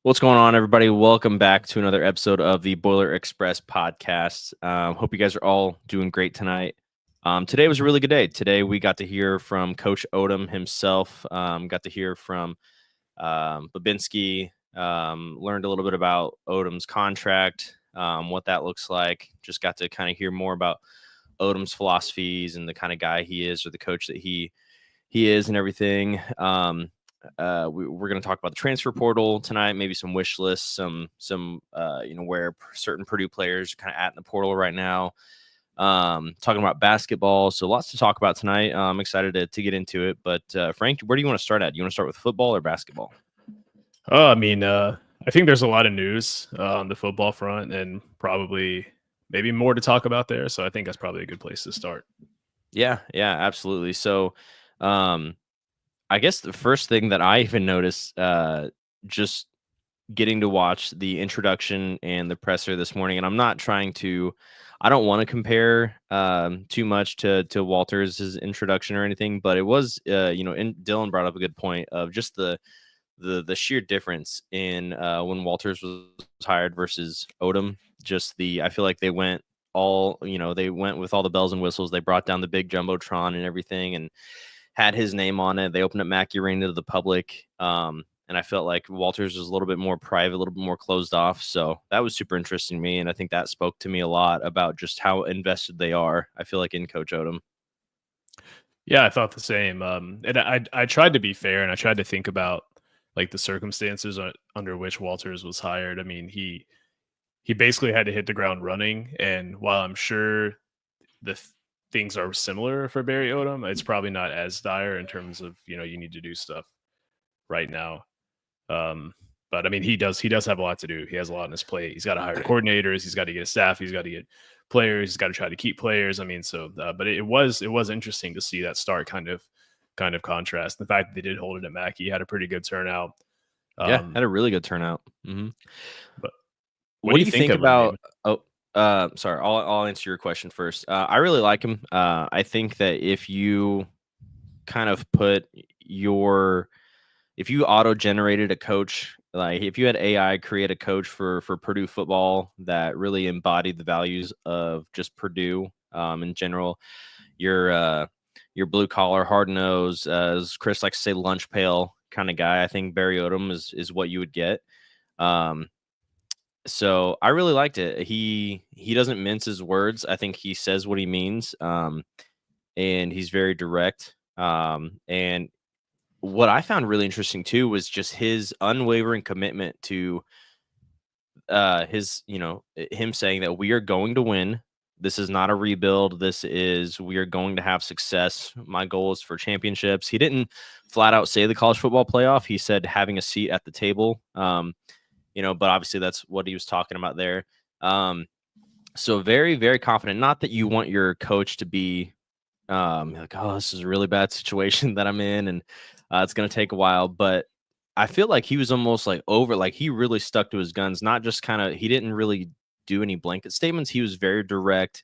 What's going on, everybody? Welcome back to another episode of the Boiler Express podcast. Hope you guys are all doing great tonight. Today was a really good day. Today we got to hear from Coach Odom himself. Got to hear from Babinski. Learned a little bit about Odom's contract, what that looks like. Just got to kind of hear more about Odom's philosophies and the kind of guy he is, or the coach that he is, and everything. We're going to talk about the transfer portal tonight, maybe some wish lists, some where certain Purdue players are kind of at in the portal right now. Talking about basketball, so lots to talk about tonight. I'm excited to get into it. But Frank, where do you want to start at? Do you want to start with football or basketball? I think there's a lot of news on the football front, and probably maybe more to talk about there. So I think that's probably a good place to start. Yeah, absolutely. So, I guess the first thing that I even noticed, just getting to watch the introduction and the presser this morning, and I'm not trying to, I don't want to compare too much to Walters' introduction or anything, but it was, Dylan brought up a good point of just the sheer difference in when Walters was hired versus Odom. I feel like they went they went with all the bells and whistles. They brought down the big jumbotron and everything, and had his name on it. They opened up Mackey Arena to the public. And I felt like Walters was a little bit more private, a little bit more closed off. So that was super interesting to me. And I think that spoke to me a lot about just how invested they are, I feel like, in Coach Odom. Yeah, I thought the same. And I tried to be fair, and I tried to think about like the circumstances under which Walters was hired. I mean, he basically had to hit the ground running. And while I'm sure things are similar for Barry Odom, it's probably not as dire in terms of, you need to do stuff right now. But I mean, he does have a lot to do. He has a lot on his plate. He's got to hire coordinators. He's got to get a staff. He's got to get players. He's got to try to keep players. I mean, but it was interesting to see that stark kind of contrast. The fact that they did hold it at Mackey, had a pretty good turnout. Had a really good turnout. Mm-hmm. But what do you think about? Sorry, I'll answer your question first. I really like him. I think that if you kind of if you auto-generated a coach, like if you had AI create a coach for Purdue football that really embodied the values of just Purdue in general, your blue collar, hard nosed, as Chris likes to say, lunch pail kind of guy, I think Barry Odom is what you would get. So I really liked it. He doesn't mince his words. I think he says what he means, and he's very direct. And what I found really interesting too was just his unwavering commitment to him saying that we are going to win. This is not a rebuild. We are going to have success. My goal is for championships. He didn't flat out say the college football playoff. He said having a seat at the table. But obviously that's what he was talking about there. So very, very confident. Not that you want your coach to be like, oh, this is a really bad situation that I'm in, and it's going to take a while. But I feel like he was almost like he really stuck to his guns, not just he didn't really do any blanket statements. He was very direct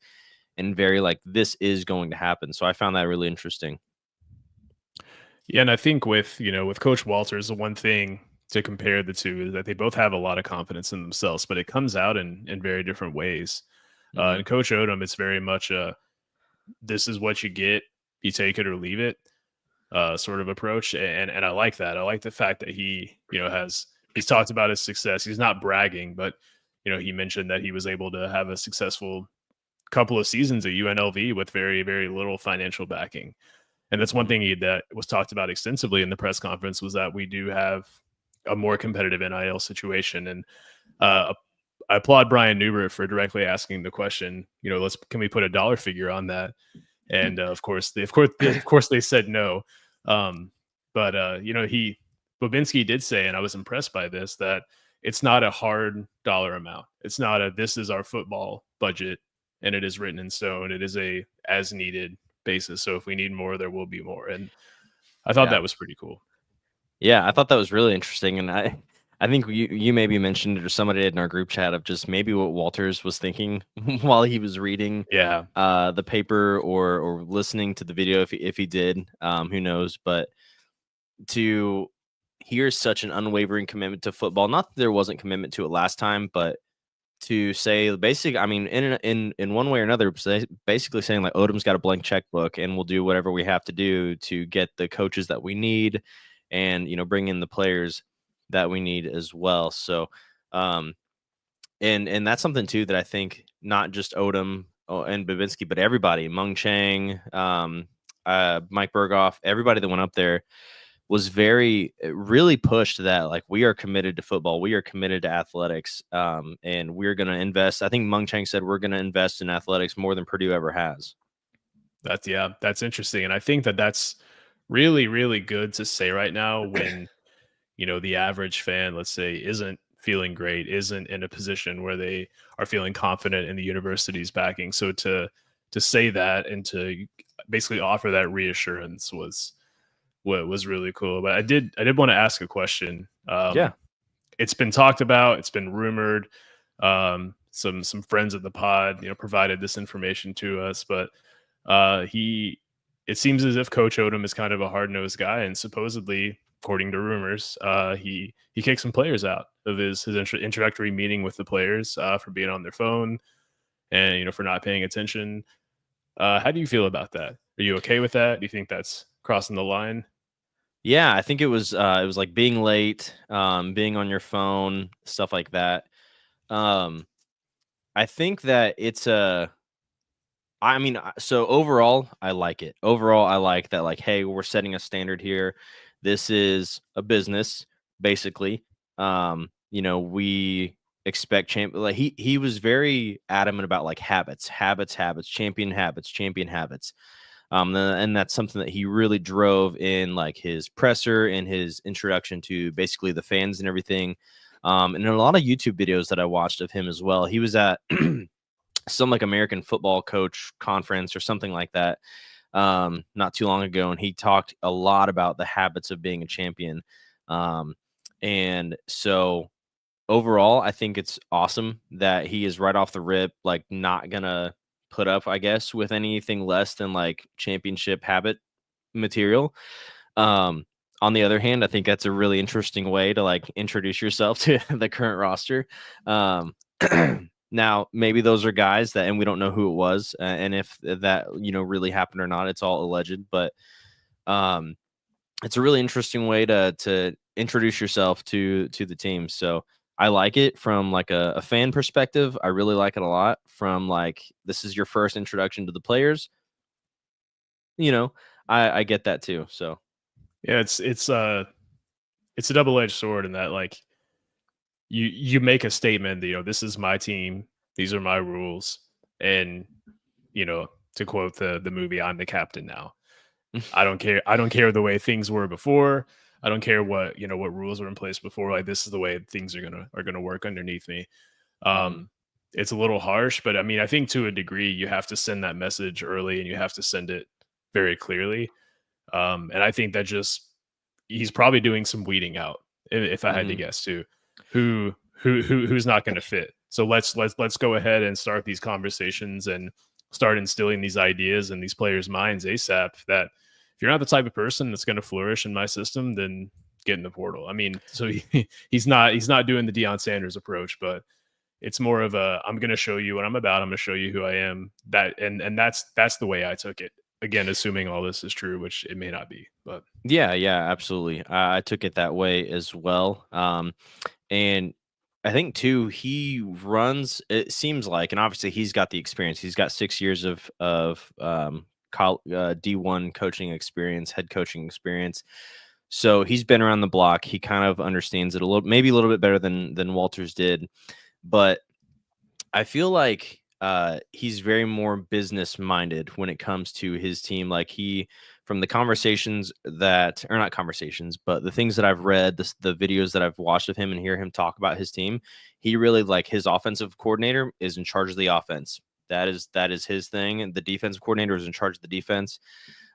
and very like, this is going to happen. So I found that really interesting. Yeah, and I think with Coach Walters, the one thing to compare the two is that they both have a lot of confidence in themselves, but it comes out in very different ways. Mm-hmm. And Coach Odom, it's very much this is what you get, you take it or leave it sort of approach. And I like that. I like the fact that he's talked about his success. He's not bragging, but he mentioned that he was able to have a successful couple of seasons at UNLV with very, very little financial backing. And that's one thing that was talked about extensively in the press conference, was that we do have a more competitive NIL situation. And I applaud Brian Newbert for directly asking the question, can we put a dollar figure on that? And of course they said no. But Babinski did say, and I was impressed by this, that it's not a hard dollar amount. It's not this is our football budget and it is written in stone. It is a as needed basis. So if we need more, there will be more. And I thought that was pretty cool. Yeah, I thought that was really interesting. And I think you maybe mentioned it, or somebody did in our group chat, of just maybe what Walters was thinking while he was reading the paper or listening to the video, if he did, who knows. But here's such an unwavering commitment to football. Not that there wasn't commitment to it last time, but to say basically, I mean, in one way or another, basically saying like Odom's got a blank checkbook and we'll do whatever we have to do to get the coaches that we need, and bring in the players that we need as well. So, um, and that's something too that I think not just Odom and Babinski, but everybody, Mung Chang, Mike Berghoff, everybody that went up there was really pushed that like we are committed to football, we are committed to athletics, and we're going to invest. I think Mung Chang said we're going to invest in athletics more than Purdue ever has. That's interesting, and I think that that's really really good to say right now when the average fan, let's say, isn't feeling great, isn't in a position where they are feeling confident in the university's backing. So to say that and to basically offer that reassurance was what was really cool. But I did want to ask a question. Yeah. It's been talked about, it's been rumored. Some friends of the pod, provided this information to us, but he it seems as if Coach Odom is kind of a hard nosed guy, and supposedly, according to rumors, he kicked some players out of his introductory meeting with the players for being on their phone and for not paying attention. How do you feel about that? Are you okay with that? Do you think that's crossing the line? Yeah, I think it was like being late, being on your phone, stuff like that. Um, I think that it's a I mean, so overall, I like it. Overall, I like that, like, hey, we're setting a standard here. This is a business, basically. We expect like he was very adamant about like habits, champion habits. And that's something that he really drove in like his presser and his introduction to basically the fans and everything. And in a lot of YouTube videos that I watched of him as well, he was at some like American football coach conference or something like that not too long ago, and he talked a lot about the habits of being a champion. And so overall, I think it's awesome that he is right off the rip like not gonna put up, I guess, with anything less than like championship habit material. Um, on the other hand, I think that's a really interesting way to like introduce yourself to the current roster. Um, Now, maybe those are guys that, and we don't know who it was, and if that really happened or not. It's all alleged, but um, it's a really interesting way to introduce yourself to the team. So I like it from like a fan perspective. I really like it a lot. From like this is your first introduction to the players. You know, I get that too. So Yeah, it's a double edged sword in that like you make a statement that this is my team, these are my rules, and to quote the movie, I'm the captain now. I don't care the way things were before. I don't care what rules were in place before. Like this is the way things are gonna work underneath me. mhm, Um, it's a little harsh, but I mean, I think to a degree you have to send that message early and you have to send it very clearly. And I think that just he's probably doing some weeding out, if I had to mhm, guess too, who's not going to fit. So let's go ahead and start these conversations and start instilling these ideas in these players' minds ASAP. That if you're not the type of person that's going to flourish in my system, then get in the portal. I mean, so he's not doing the Deion Sanders approach, but it's more of a I'm going to show you what I'm about. I'm going to show you who I am. And that's the way I took it. Again, assuming all this is true, which it may not be, but yeah, absolutely. I took it that way as well. And I think too, he runs. It seems like, and obviously he's got the experience. He's got 6 years of D1 coaching experience, head coaching experience. So he's been around the block. He kind of understands it a little, maybe a little bit better than Walters did. But I feel like he's very more business minded when it comes to his team. Like from the conversations that, or not conversations, but the things that I've read, the videos that I've watched of him and hear him talk about his team, he really like his offensive coordinator is in charge of the offense. That is his thing, and the defensive coordinator is in charge of the defense.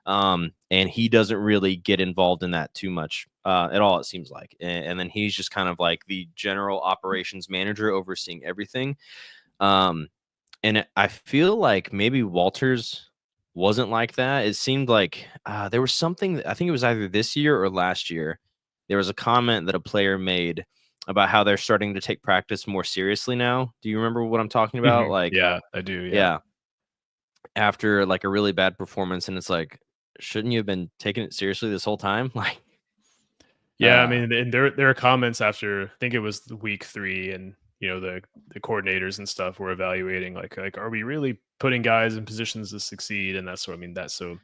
And he doesn't really get involved in that too much at all, it seems like. And then he's just kind of like the general operations manager overseeing everything. Um, and I feel like maybe Walters wasn't like that. It seemed like there was something. I think it was either this year or last year. there was a comment that a player made about how they're starting to take practice more seriously now. Do you remember what I'm talking about? Mhm. Like, Yeah, I do. Yeah. yeah, after like a really bad performance, and it's like, shouldn't you have been taking it seriously this whole time? Like, Yeah, I uh, mean, and there are comments after I think it was the week 3, and the coordinators and stuff were evaluating like are we really putting guys in positions to succeed, and that's what I mean. That's so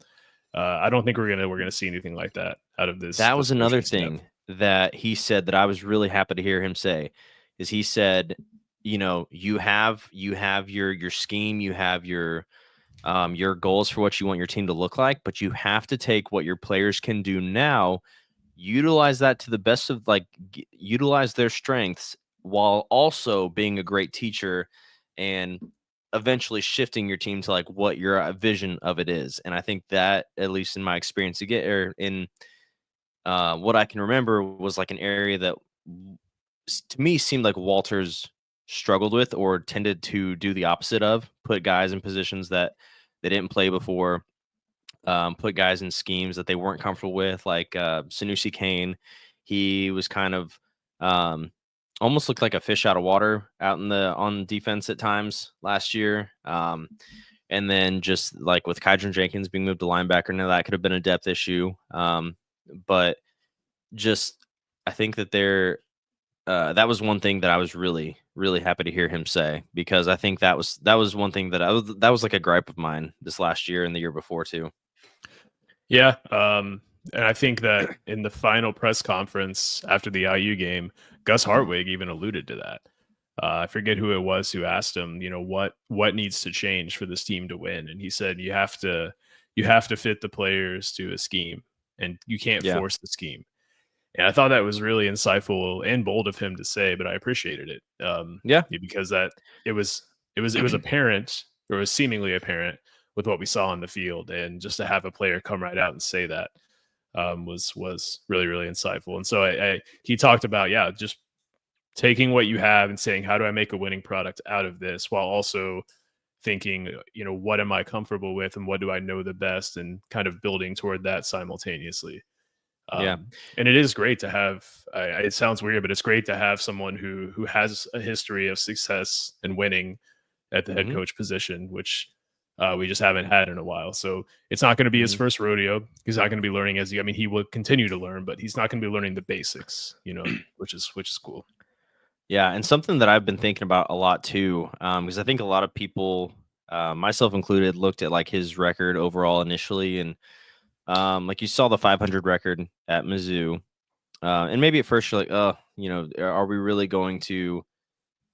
I don't think we're gonna see anything like that out of this that was this another coaching staff. thing that he said that I was really happy to hear him say, is he said, you have your scheme, you have your goals for what you want your team to look like, but you have to take what your players can do now, utilize that to the best of utilize their strengths while also being a great teacher and eventually shifting your team to like what your vision of it is. And I think that, at least in my experience, in what I can remember, was like an area that to me seemed like Walters struggled with or tended to do the opposite of, put guys in positions that they didn't play before, put guys in schemes that they weren't comfortable with, like Sanusi Kane. He was kind of um, almost looked like a fish out of water out on defense at times last year. And then just like with Kydron Jenkins being moved to linebacker, now that could have been a depth issue. But just I think that that was one thing that I was really, really happy to hear him say, because I think that was one thing that was like a gripe of mine this last year and the year before too. Yeah, and I think that in the final press conference after the IU game, Gus Hartwig even alluded to that. I forget who it was who asked him, what needs to change for this team to win, and he said you have to fit the players to a scheme, and you can't Yeah. force the scheme. And I thought that was really insightful and bold of him to say, but I appreciated it, Yeah. because that it was apparent, or it was seemingly apparent with what we saw on the field, and just to have a player come right out and say that was really really insightful. And so he talked about, yeah, just taking what you have and saying, how do I make a winning product out of this, while also thinking, what am I comfortable with and what do I know the best, and kind of building toward that simultaneously. Yeah. And it is great to have. It sounds weird, but it's great to have someone who has a history of success and winning at the head Mhm. coach position, which we just haven't had in a while. So it's not going to be his Mhm. first rodeo. He's not going to be learning I mean, he will continue to learn, but he's not going to be learning the basics, which is cool. Yeah, and something that I've been thinking about a lot too, because I think a lot of people, myself included, looked at like his record overall initially, and like you saw the 500 record at Mizzou, and maybe at first you're like, oh, are we really going to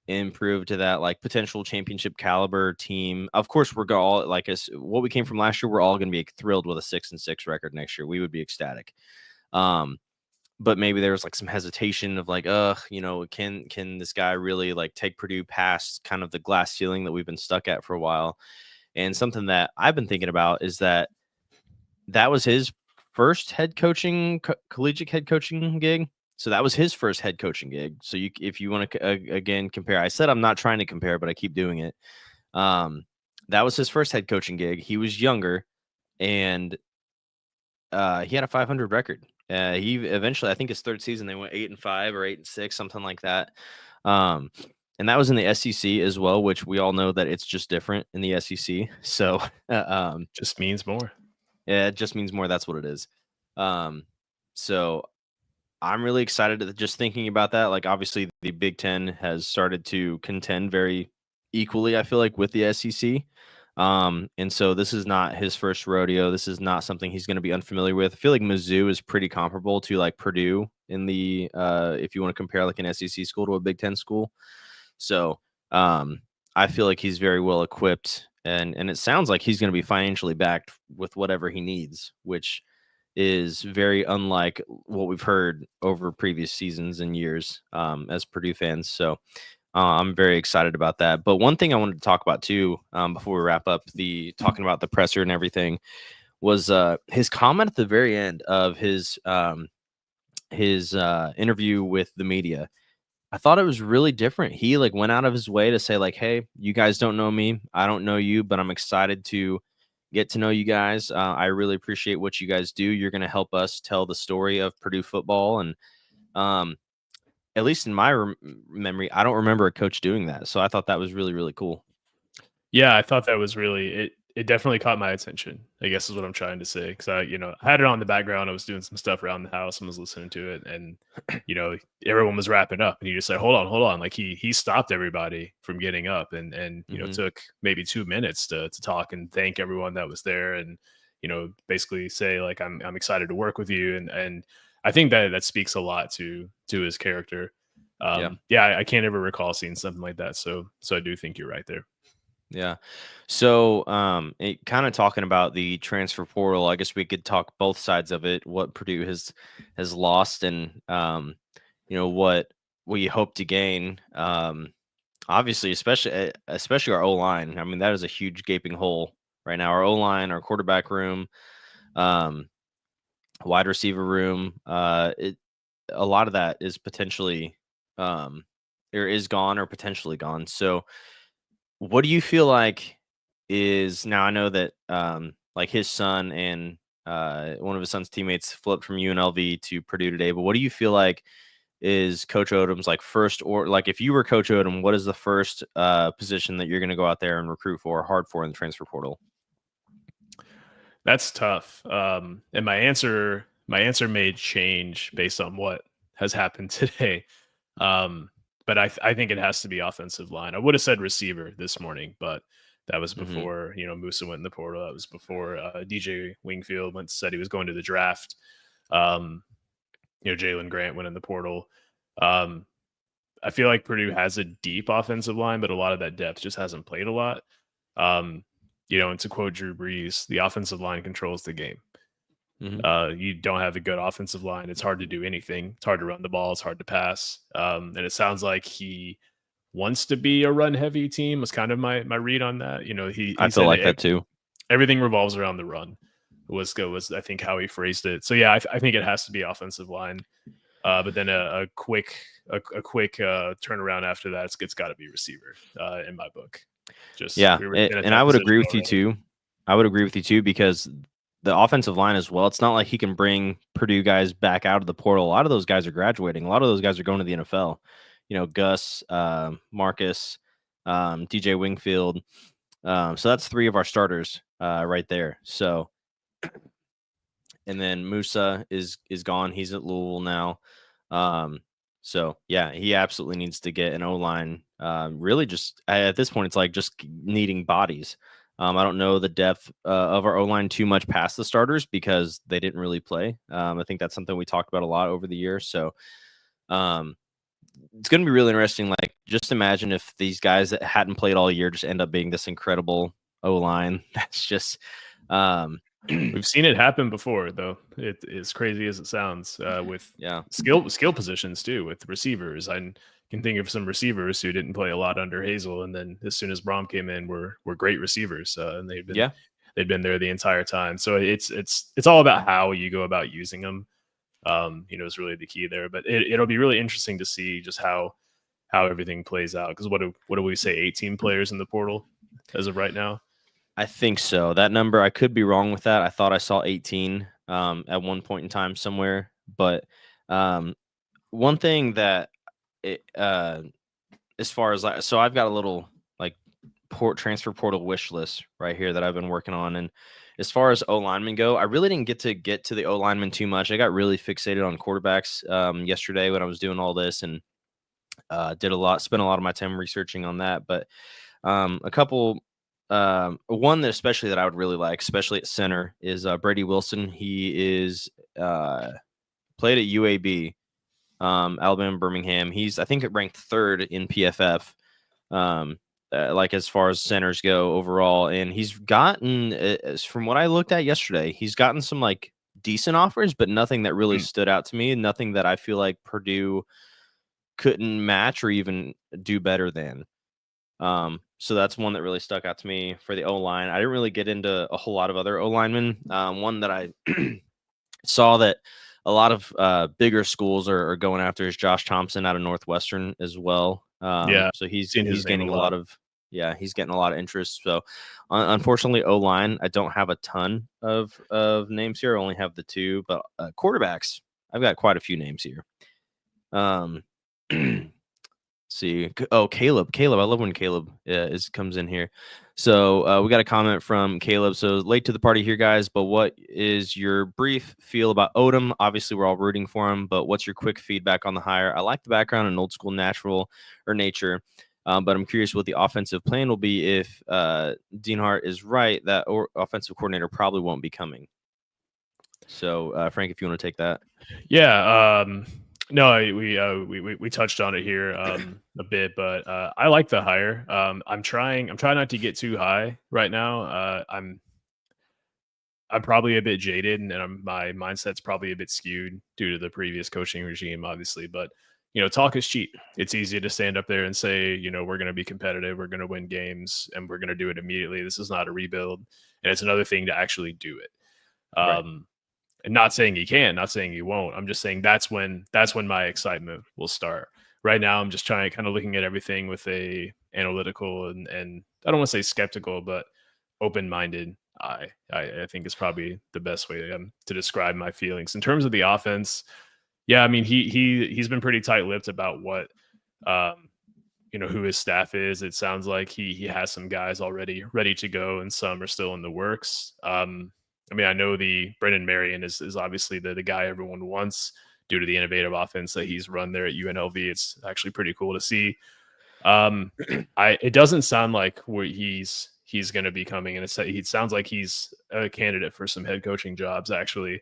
improve to that like potential championship caliber team? Of course, we're all like us. What we came from last year, we're all going to be thrilled with a 6-6 record next year. We would be ecstatic. Um, but maybe there was like some hesitation of like, can this guy really like take Purdue past kind of the glass ceiling that we've been stuck at for a while? And something that I've been thinking about is that was his first head coaching collegiate head coaching gig. So that was his first head coaching gig. So if you want to again compare, I said I'm not trying to compare, but I keep doing it. That was his first head coaching gig. He was younger, and he had a 500 record. He eventually, I think his third season, they went 8-5 or 8-6, something like that. Um, and that was in the SEC as well, which we all know that it's just different in the SEC. So, Just means more. yeah, it just means more. That's what it is. So I'm really excited just thinking about that. Like, obviously, the Big Ten has started to contend very equally, I feel like, with the SEC. And so this is not his first rodeo. This is not something he's going to be unfamiliar with. I feel like Mizzou is pretty comparable to like Purdue in the if you want to compare like an SEC school to a Big Ten school. So I feel like he's very well equipped, and it sounds like he's going to be financially backed with whatever he needs, which is very unlike what we've heard over previous seasons and years as Purdue fans. So I'm very excited about that. But one thing I wanted to talk about too, before we wrap up the talking about the presser and everything, was his comment at the very end of his interview with the media. I thought it was really different. He like went out of his way to say like, "Hey, you guys don't know me. I don't know you, but I'm excited to get to know you guys. I really appreciate what you guys do. You're going to help us tell the story of Purdue football." And Um, at least in my memory, I don't remember a coach doing that. So I thought that was really, really cool. Yeah, I thought that was really it definitely caught my attention, I guess is what I'm trying to say. Because I had it on the background, I was doing some stuff around the house and was listening to it, and, everyone was wrapping up, and he just said, hold on," like, he stopped everybody from getting up and Hmm. took maybe 2 minutes to talk and thank everyone that was there and, basically say, like, "I'm excited to work with you," and I think that speaks a lot to his character. Yeah. Yeah, I can't ever recall seeing something like that, so I do think you're right there. Yeah. So, it kind of talking about the transfer portal, I guess we could talk both sides of it, what Purdue has lost and what we hope to gain. Obviously, especially our O-line. I mean, that is a huge gaping hole right now. Our O-line, our quarterback room, um, wide receiver room, a lot of that is potentially um or is gone or potentially gone. So, what do you feel like is now I know that, like, his son and, one of his son's teammates flipped from UNLV to Purdue today, but what do you feel like is Coach Odom's, like, first or like, if you were Coach Odom, what is the first, position that you're gonna go out there and recruit for hard for in the transfer portal? That's tough. And my answer may change based on what has happened today. Um, but I think it has to be offensive line. I would have said receiver this morning, but that was Mhm. before Musa went in the portal. That was before DJ Wingfield said he was going to the draft. Um, Jalen Grant went in the portal. Um, I feel like Purdue has a deep offensive line, but a lot of that depth just hasn't played a lot. Um, and to quote Drew Brees, the offensive line controls the game. Mhm. You don't have a good offensive line, it's hard to do anything. It's hard to run the ball. It's hard to pass. And it sounds like he wants to be a run heavy team. Was kind of my read on that. I He feel said like that too. everything revolves around the run. Was I think how he phrased it. So yeah, I think it has to be offensive line. But then a quick turnaround after that, it's got to be receiver in my book. Just Yeah, we were in a and I tough would position agree with you already. too. I would agree with you too because the offensive line as well. It's not like he can bring Purdue guys back out of the portal. A lot of those guys are graduating. A lot of those guys are going to the NFL. Gus, Marcus, DJ Wingfield. So that's three of our starters right there. So, and then Musa is gone. He's at Louisville now. Um, so yeah, he absolutely needs to get an O line. Really, just at this point, it's like just needing bodies. I don't know the depth of our O line too much past the starters because they didn't really play. I think that's something we talked about a lot over the years. So um, it's going to be really interesting. Like, just imagine if these guys that hadn't played all year just end up being this incredible O line. That's just um, We've seen it happen before, though. As crazy as it sounds, with yeah, skill positions too, with receivers. I can think of some receivers who didn't play a lot under Hazel, and then as soon as Brom came in, were great receivers, and yeah. they'd been there the entire time. So it's all about how you go about using them. Is really the key there. But it'll be really interesting to see just how everything plays out. Because what do we say? 18 players in the portal as of right now. I think so. That number, I could be wrong with that. I thought I saw 18 at one point in time somewhere. But um, one thing that, as far as so I've got a little like transfer portal wish list right here that I've been working on. And as far as O linemen go, I really didn't get to the O linemen too much. I got really fixated on quarterbacks yesterday when I was doing all this and spent a lot of my time researching on that. But a couple, one that especially that I would really like, especially at center, is Brady Wilson. He is played at UAB, Alabama Birmingham. He's I think ranked third in PFF, like as far as centers go overall, and he's gotten, from what I looked at yesterday, he's gotten some like decent offers, but nothing that really Hmm. stood out to me. Nothing that I feel like Purdue couldn't match or even do better than. So that's one that really stuck out to me for the O line. I didn't really get into a whole lot of other O linemen. One that I saw that a lot of bigger schools are going after is Josh Thompson out of Northwestern as well. Yeah, So he's seen his he's name a gaining a lot. lot of he's getting a lot of interest. So unfortunately, O line I don't have a ton of names here. I only have the two, but quarterbacks I've got quite a few names here. Um, see. Oh, Caleb. I love when Caleb comes in here. So we got a comment from Caleb. So late to the party here, guys. But what is your brief feel about Odom? Obviously, we're all rooting for him. But what's your quick feedback on the hire? I like the background and old school natural or nature. But I'm curious what the offensive plan will be if Dean Hart is right that offensive coordinator probably won't be coming. So Frank, if you want to take that. Yeah. No, we touched on it here a bit, but I like the hire. I'm trying not to get too high right now. I'm probably a bit jaded, and my mindset's probably a bit skewed due to the previous coaching regime, obviously. But talk is cheap. It's easy to stand up there and say, we're going to be competitive, we're going to win games, and we're going to do it immediately. This is not a rebuild, and it's another thing to actually do it. Right. And not saying he can, not saying he won't. I'm just saying that's when my excitement will start. Right now, I'm just trying, kind of looking at everything with a analytical and I don't want to say skeptical, but open minded eye. I think is probably the best way to describe my feelings in terms of the offense. Yeah, I mean he's been pretty tight lipped about what who his staff is. It sounds like he has some guys already ready to go, and some are still in the works. I mean, I know the Brendan Marion is obviously the guy everyone wants due to the innovative offense that he's run there at UNLV. It's actually pretty cool to see. It doesn't sound like he's going to be coming, and it sounds like he's a candidate for some head coaching jobs. Actually,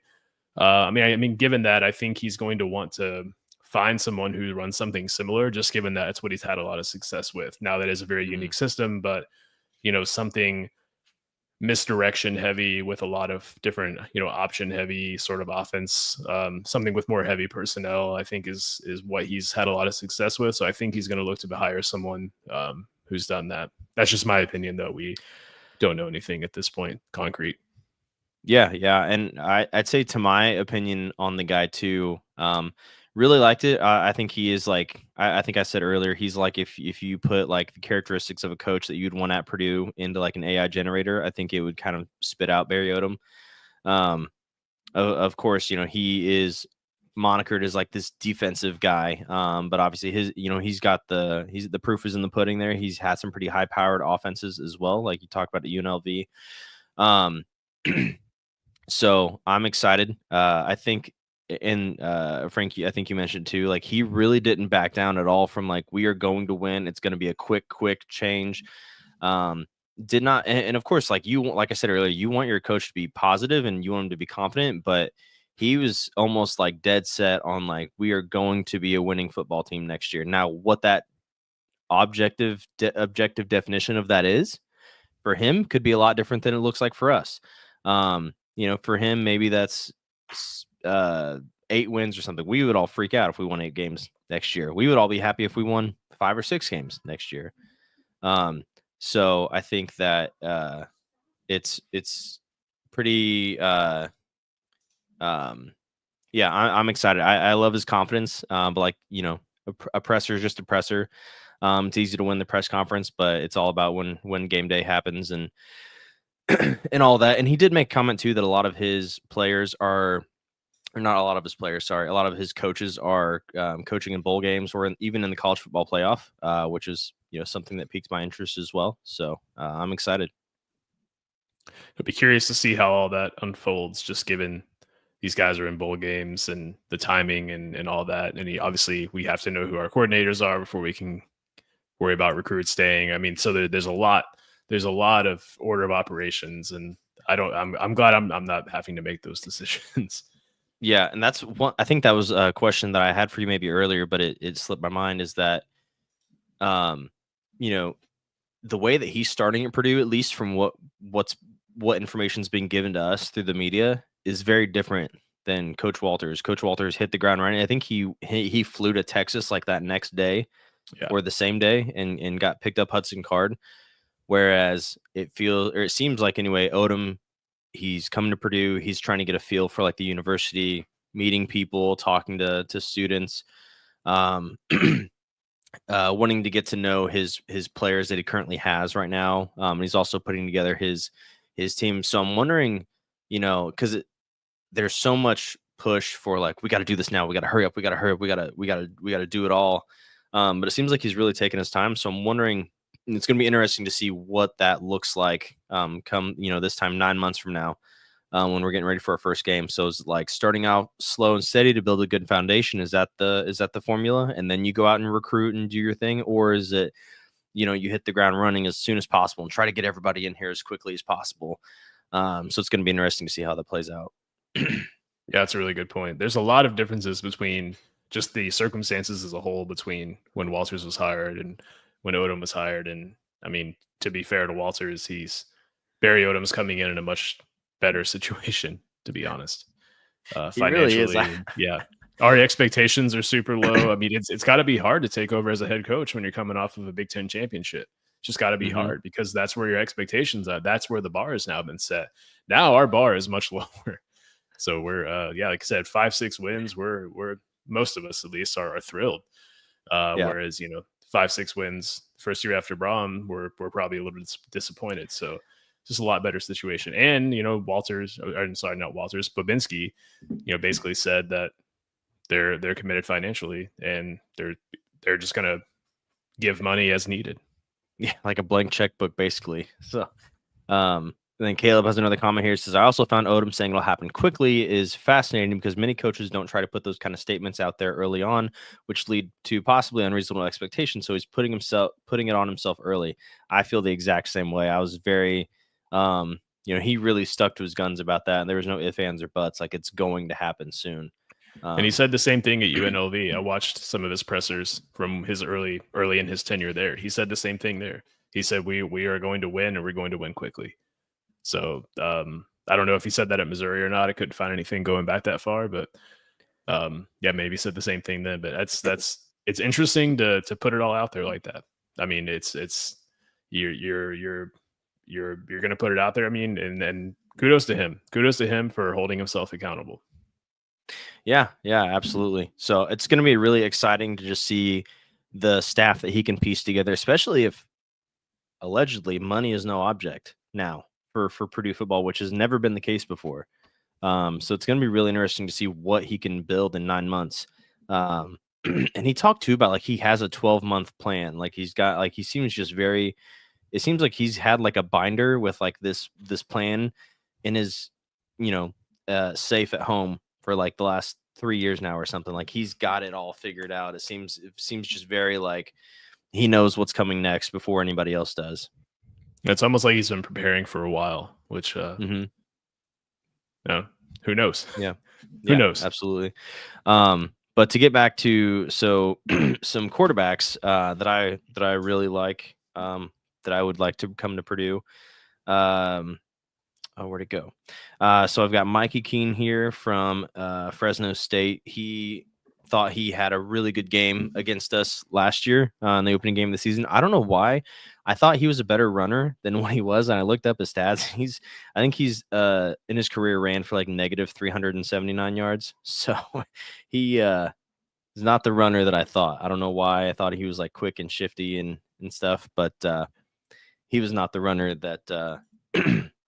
I mean, given that, I think he's going to want to find someone who runs something similar. Just given that it's what he's had a lot of success with. Now that is a very unique system, but something misdirection heavy with a lot of different option heavy sort of offense, something with more heavy personnel, I think is what he's had a lot of success with. So I think he's going to look to hire someone who's done that. That's just my opinion, though. We don't know anything at this point concrete. Yeah, and I'd say, to my opinion on the guy too, really liked it. I think he is like, I think I said earlier, he's like, if you put like the characteristics of a coach that you'd want at Purdue into like an AI generator, I think it would kind of spit out Barry Odom. Of course, he is monikered as like this defensive guy, but obviously he's got the proof is in the pudding there. He's had some pretty high powered offenses as well, like you talked about at UNLV. So I'm excited. I think, and Frank, I think you mentioned too, like he really didn't back down at all from like, we are going to win. It's going to be a quick change. Did not, and of course, like I said earlier, you want your coach to be positive and you want him to be confident, but he was almost like dead set on like, we are going to be a winning football team next year. Now, what that objective definition of that is for him could be a lot different than it looks like for us. For him, maybe that's 8 wins or something. We would all freak out if we won 8 games next year. We would all be happy if we won 5 or 6 games next year. So I think that it's pretty. I'm excited. I love his confidence. But like a presser is just a presser. It's easy to win the press conference, but it's all about when game day happens and and all that. And he did make comment too that a lot of his players are, or not a lot of his players, sorry, a lot of his coaches are coaching in bowl games or even in the college football playoff, which is something that piques my interest as well. So I'm excited. I'd be curious to see how all that unfolds, just given these guys are in bowl games and the timing and all that. And obviously we have to know who our coordinators are before we can worry about recruits staying. I mean, so there's a lot of order of operations, and I'm glad I'm not having to make those decisions. Yeah, and that's one. I think that was a question that I had for you maybe earlier, but it slipped my mind. Is that, the way that he's starting at Purdue, at least from what information's being given to us through the media, is very different than Coach Walters. Coach Walters hit the ground running. I think he flew to Texas like that next day, or the same day, and got picked up Hudson Card. Whereas it seems like anyway, Odom, he's coming to Purdue. He's trying to get a feel for like the university, meeting people, talking to students, wanting to get to know his players that he currently has right now. He's also putting together his team. So I'm wondering, because there's so much push for like, we got to do this now. We got to hurry up. We got to hurry up. We got to do it all. But it seems like he's really taking his time. So I'm wondering, it's going to be interesting to see what that looks like come, this time 9 months from now when we're getting ready for our first game. So it's like starting out slow and steady to build a good foundation. Is that the formula? And then you go out and recruit and do your thing? Or is it, you hit the ground running as soon as possible and try to get everybody in here as quickly as possible? So it's going to be interesting to see how that plays out. Yeah, that's a really good point. There's a lot of differences between just the circumstances as a whole between when Walters was hired and when Odom was hired. And I mean, to be fair to Walters, Barry Odom's coming in a much better situation, to be honest. He really is. Financially, yeah. Our expectations are super low. I mean, it's got to be hard to take over as a head coach when you're coming off of a Big Ten championship. It's just got to be hard because that's where your expectations are. That's where the bar has now been set. Now our bar is much lower. So we're, like I said, 5-6 wins. We're most of us at least are thrilled. Whereas 5-6 wins first year after Braum, we're probably a little bit disappointed. So just a lot better situation. And not Walters, Babinski, basically said that they're committed financially and they're just gonna give money as needed. Yeah, like a blank checkbook, basically. So, and then Caleb has another comment here. He says, I also found Odom saying it'll happen quickly is fascinating because many coaches don't try to put those kind of statements out there early on, which lead to possibly unreasonable expectations. So he's putting it on himself early. I feel the exact same way. I was very, he really stuck to his guns about that. And there was no ifs, ands, or buts. Like, it's going to happen soon. And he said the same thing at UNLV. I watched some of his pressers from his early in his tenure there. He said the same thing there. He said, we are going to win and we're going to win quickly. So I don't know if he said that at Missouri or not. I couldn't find anything going back that far, but maybe he said the same thing then. But it's interesting to put it all out there like that. I mean, it's you're going to put it out there. I mean, and kudos to him. Kudos to him for holding himself accountable. Yeah, absolutely. So it's going to be really exciting to just see the staff that he can piece together, especially if allegedly money is no object now for Purdue football, which has never been the case before. So it's going to be really interesting to see what he can build in 9 months. And he talked too about like he has a 12-month plan. Like he's got like he seems just very. It seems like he's had like a binder with like this plan in his safe at home for like the last 3 years now or something. Like he's got it all figured out. It seems just very like he knows what's coming next before anybody else does. It's almost like he's been preparing for a while, which who knows? Yeah. Who knows? Absolutely. But to get back to some quarterbacks that I really like, that I would like to come to Purdue. Where'd it go? So I've got Mikey Keene here from Fresno State. He thought he had a really good game against us last year in the opening game of the season. I don't know why. I thought he was a better runner than what he was, and I looked up his stats. I think he's in his career ran for like negative 379 yards. So he is not the runner that I thought. I don't know why. I thought he was like quick and shifty and stuff, but he was not the runner that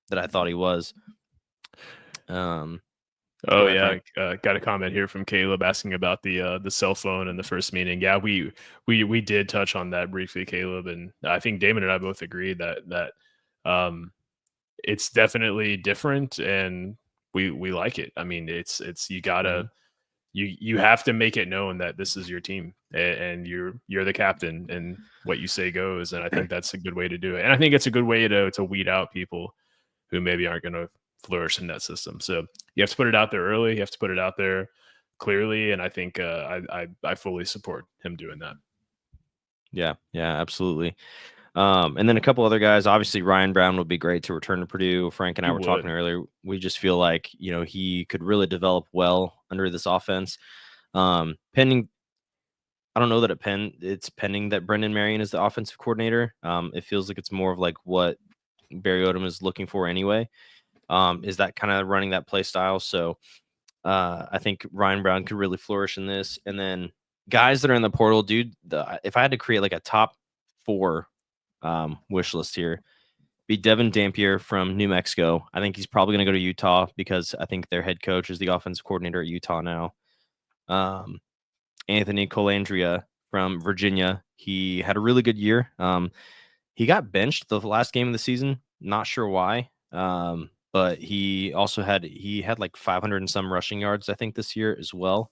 that I thought he was. Got a comment here from Caleb asking about the cell phone in the first meeting. Yeah, we did touch on that briefly, Caleb, and I think Damon and I both agreed that it's definitely different, and we like it. I mean, it's you gotta you have to make it known that this is your team and you're the captain, and what you say goes. And I think that's a good way to do it. And I think it's a good way to weed out people who maybe aren't going to flourish in that system. So you have to put it out there early. You have to put it out there clearly. And I think I fully support him doing that. Yeah, absolutely. And then a couple other guys, obviously Ryan Brown would be great to return to Purdue. Frank and I were talking earlier. We just feel like, he could really develop well under this offense. Pending, I don't know that it's pending that Brendan Marion is the offensive coordinator. It feels like it's more of like what Barry Odom is looking for anyway. Is that kind of running that play style. So I think Ryan Brown could really flourish in this. And then guys that are in the portal, dude, if I had to create like a top 4 wish list here, be Devin Dampier from New Mexico. I think he's probably going to go to Utah because I think their head coach is the offensive coordinator at Utah now. Anthony Colandrea from Virginia. He had a really good year. He got benched the last game of the season. Not sure why. But he also had like 500 and some rushing yards, I think, this year as well.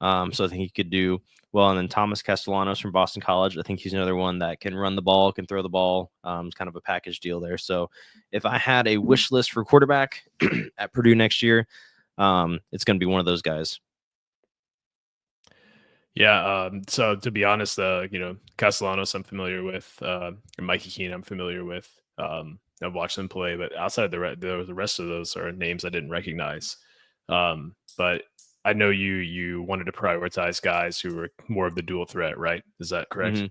So I think he could do well. And then Thomas Castellanos from Boston College. I think he's another one that can run the ball, can throw the ball. It's kind of a package deal there. So if I had a wish list for quarterback at Purdue next year, it's going to be one of those guys. Yeah. So to be honest, Castellanos I'm familiar with, and Mikey Keene I'm familiar with. I've watched them play, but outside of the rest of those are names I didn't recognize. But I know you wanted to prioritize guys who were more of the dual threat, right? Is that correct? Mm-hmm.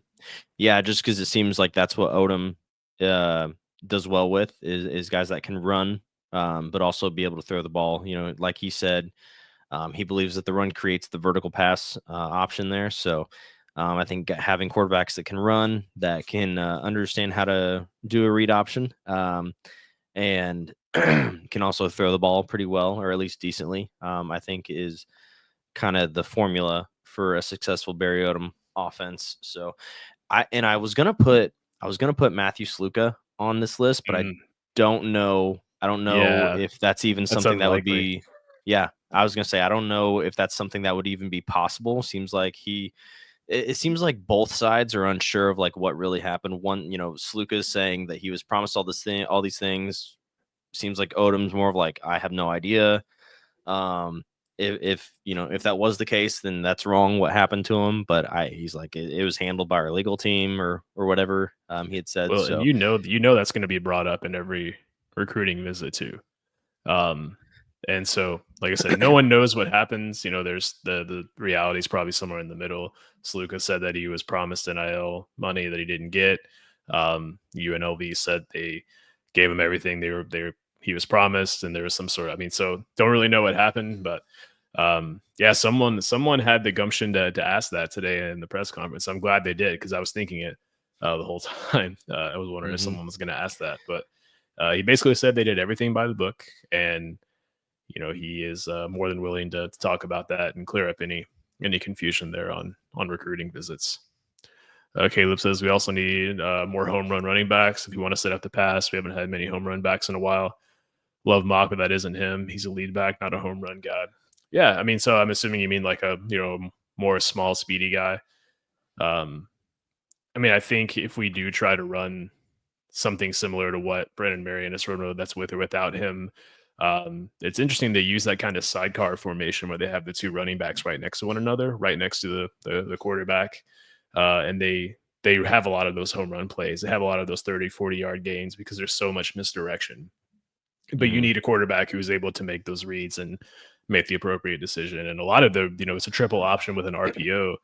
Yeah, just because it seems like that's what Odom does well with is guys that can run, but also be able to throw the ball. Like he said, he believes that the run creates the vertical pass option there. So I think having quarterbacks that can run, that can understand how to do a read option, and can also throw the ball pretty well, or at least decently, I think is kind of the formula for a successful Barry Odom offense. So I was gonna put Matthew Sluka on this list, but I don't know. I don't know Yeah, if that's even that's something that would unlikely. be. Yeah, I was gonna say I don't know if that's something that would even be possible. Seems like it seems like both sides are unsure of like what really happened. One, Sluka is saying that he was promised all these things. Seems like Odom's more of like I have no idea. If that was the case, then that's wrong what happened to him. But he's like it was handled by our legal team or whatever he had said. Well, and So that's going to be brought up in every recruiting visit too. And so, like I said, no one knows what happens. There's the reality is probably somewhere in the middle. Sluka said that he was promised NIL money that he didn't get. UNLV said they gave him everything he was promised, and there was some sort of. So don't really know what happened, but yeah, someone had the gumption to ask that today in the press conference. I'm glad they did because I was thinking it the whole time. I was wondering if someone was going to ask that, but he basically said they did everything by the book, and he is more than willing to talk about that and clear up any confusion there on recruiting visits. Caleb says we also need more home run running backs if you want to set up the pass. We haven't had many home run backs in a while. Love Mock, but that isn't him. He's a lead back, not a home run guy. Yeah, so I'm assuming you mean like a more small, speedy guy. I think if we do try to run something similar to what Brandon Marion has run, that's with or without him. It's interesting they use that kind of sidecar formation where they have the two running backs right next to one another, right next to the quarterback, and they have a lot of those home run plays. They have a lot of those 30, 40-yard gains because there's so much misdirection. But you need a quarterback who's able to make those reads and make the appropriate decision. And a lot of it's a triple option with an RPO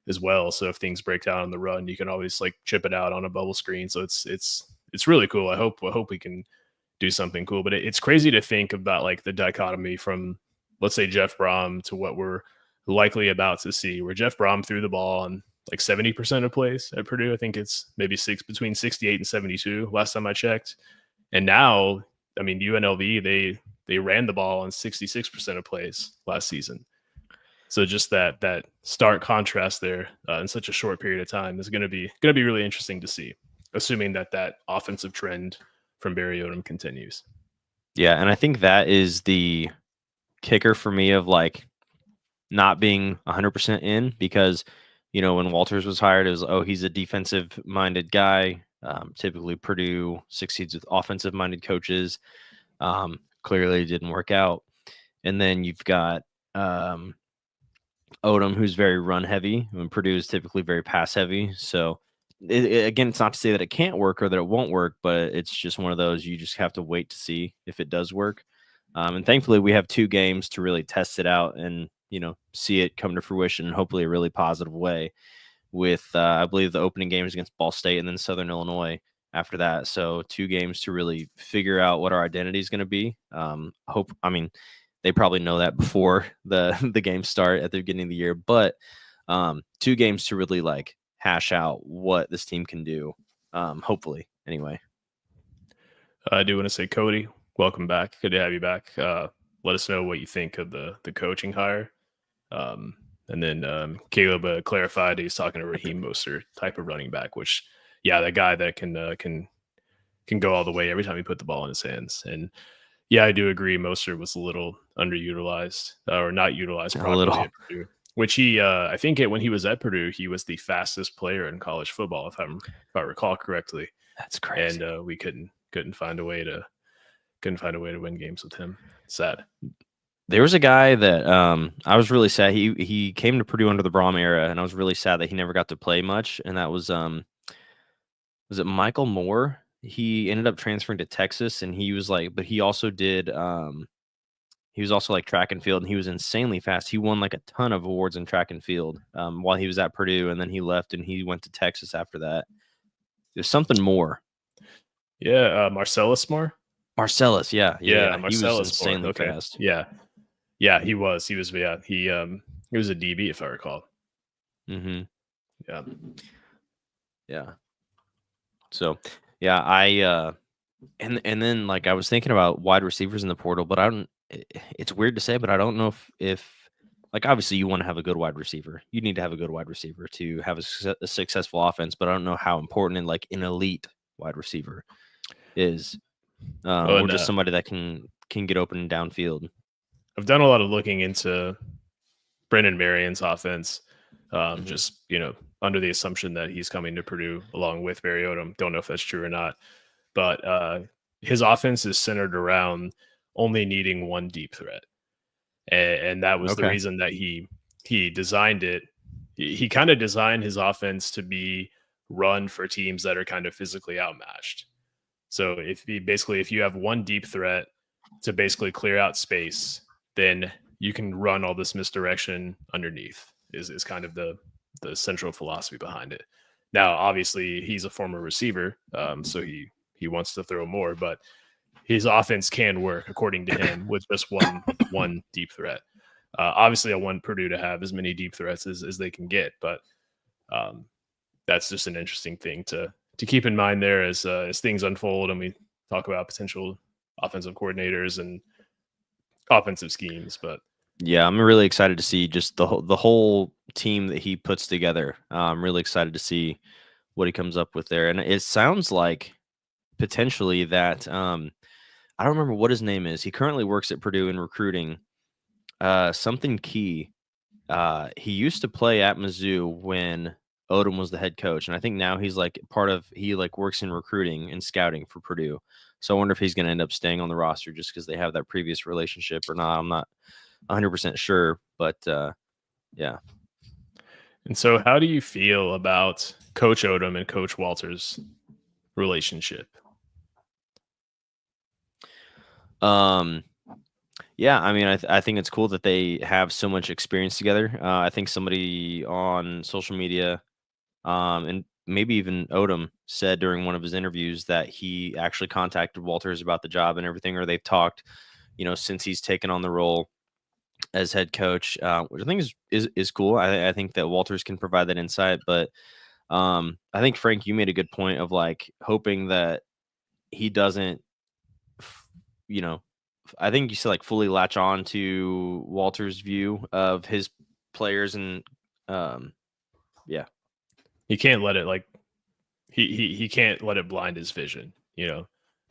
as well. So if things break down on the run, you can always like chip it out on a bubble screen. So it's really cool. I hope we can do something cool. But it's crazy to think about like the dichotomy from, let's say, Jeff Brom to what we're likely about to see, where Jeff Brom threw the ball on like 70% of plays at Purdue. I think it's maybe between 68 and 72 last time I checked. And now, UNLV, they ran the ball on 66% of plays last season. So just that stark contrast there in such a short period of time is going to be really interesting to see, assuming that offensive trend from Barry Odom continues. Yeah, and I think that is the kicker for me of like not being 100% in because when Walters was hired, it was he's a defensive minded guy. Typically, Purdue succeeds with offensive minded coaches. Clearly, it didn't work out. And then you've got Odom, who's very run heavy, and Purdue is typically very pass heavy. So, again, it's not to say that it can't work or that it won't work, but it's just one of those you just have to wait to see if it does work. And thankfully, we have 2 games to really test it out and see it come to fruition in hopefully a really positive way. With I believe the opening game is against Ball State and then Southern Illinois after that. So 2 games to really figure out what our identity is going to be. They probably know that before the games start at the beginning of the year, but 2 games to really like hash out what this team can do. Hopefully, anyway. I do want to say, Cody, welcome back. Good to have you back. Let us know what you think of the coaching hire. Um, and then Caleb clarified he's talking to Raheem Mostert type of running back, which yeah, that guy that can go all the way every time he put the ball in his hands. And yeah, I do agree. Mostert was a little underutilized or not utilized A properly little. at Purdue. Which he, I think, when he was at Purdue, he was the fastest player in college football, if I recall correctly. That's And crazy. we couldn't find a way to win games with him. Sad. There was a guy that I was really sad. He came to Purdue under the Brom era, and I was really sad that he never got to play much. And that was it Michael Moore? He ended up transferring to Texas, and he was like, but he also did he was also like track and field, and he was insanely fast. He won like a ton of awards in track and field while he was at Purdue, and then he left and he went to Texas after that. There's something more. Yeah, Marcellus Moore. Marcellus, yeah. Yeah, He was Marcellus Moore. insanely Okay. fast. Yeah. Yeah, he was. He was, yeah. He was a DB, if I recall. Mm-hmm. Yeah. Yeah. So, yeah, and then like I was thinking about wide receivers in the portal, but I don't. It's weird to say, but I don't know if like obviously you want to have a good wide receiver. You need to have a good wide receiver to have a successful offense, but I don't know how important and like an elite wide receiver is, Oh, or and just somebody that can get open and downfield. I've done a lot of looking into Brendan Marion's offense, Mm-hmm. just under the assumption that he's coming to Purdue along with Barry Odom. Don't know if that's true or not, but his offense is centered around only needing one deep threat, and that was the Okay. reason that he designed it. He kind of designed his offense to be run for teams that are kind of physically outmatched. So if you have one deep threat to basically clear out space, then you can run all this misdirection underneath is kind of the central philosophy behind it. Now, obviously, he's a former receiver, so he wants to throw more, but his offense can work according to him with just one deep threat. Obviously, I want Purdue to have as many deep threats as they can get, but um, that's just an interesting thing to keep in mind there as things unfold and we talk about potential offensive coordinators and offensive schemes. But Yeah, I'm really excited to see just the whole team that he puts together. I'm really excited to see what he comes up with there, and it sounds like potentially that I don't remember what his name is. He currently works at Purdue in recruiting. Something Key. He used to play at Mizzou when Odom was the head coach, and I think now he's like he like works in recruiting and scouting for Purdue. So I wonder if he's going to end up staying on the roster just because they have that previous relationship or not. I'm not 100% sure, but yeah. and so how do you feel about Coach Odom and Coach Walters' relationship? Um, yeah, I mean, I think it's cool that they have so much experience together. I think somebody on social media, and maybe even Odom said during one of his interviews that he actually contacted Walters about the job and everything, or they've talked, since he's taken on the role as head coach, which I think is cool. I think that Walters can provide that insight, but I think Frank, you made a good point of like hoping that he doesn't, f- you know, I think you said like fully latch on to Walter's view of his players and um, yeah, He can't let it like he can't let it blind his vision.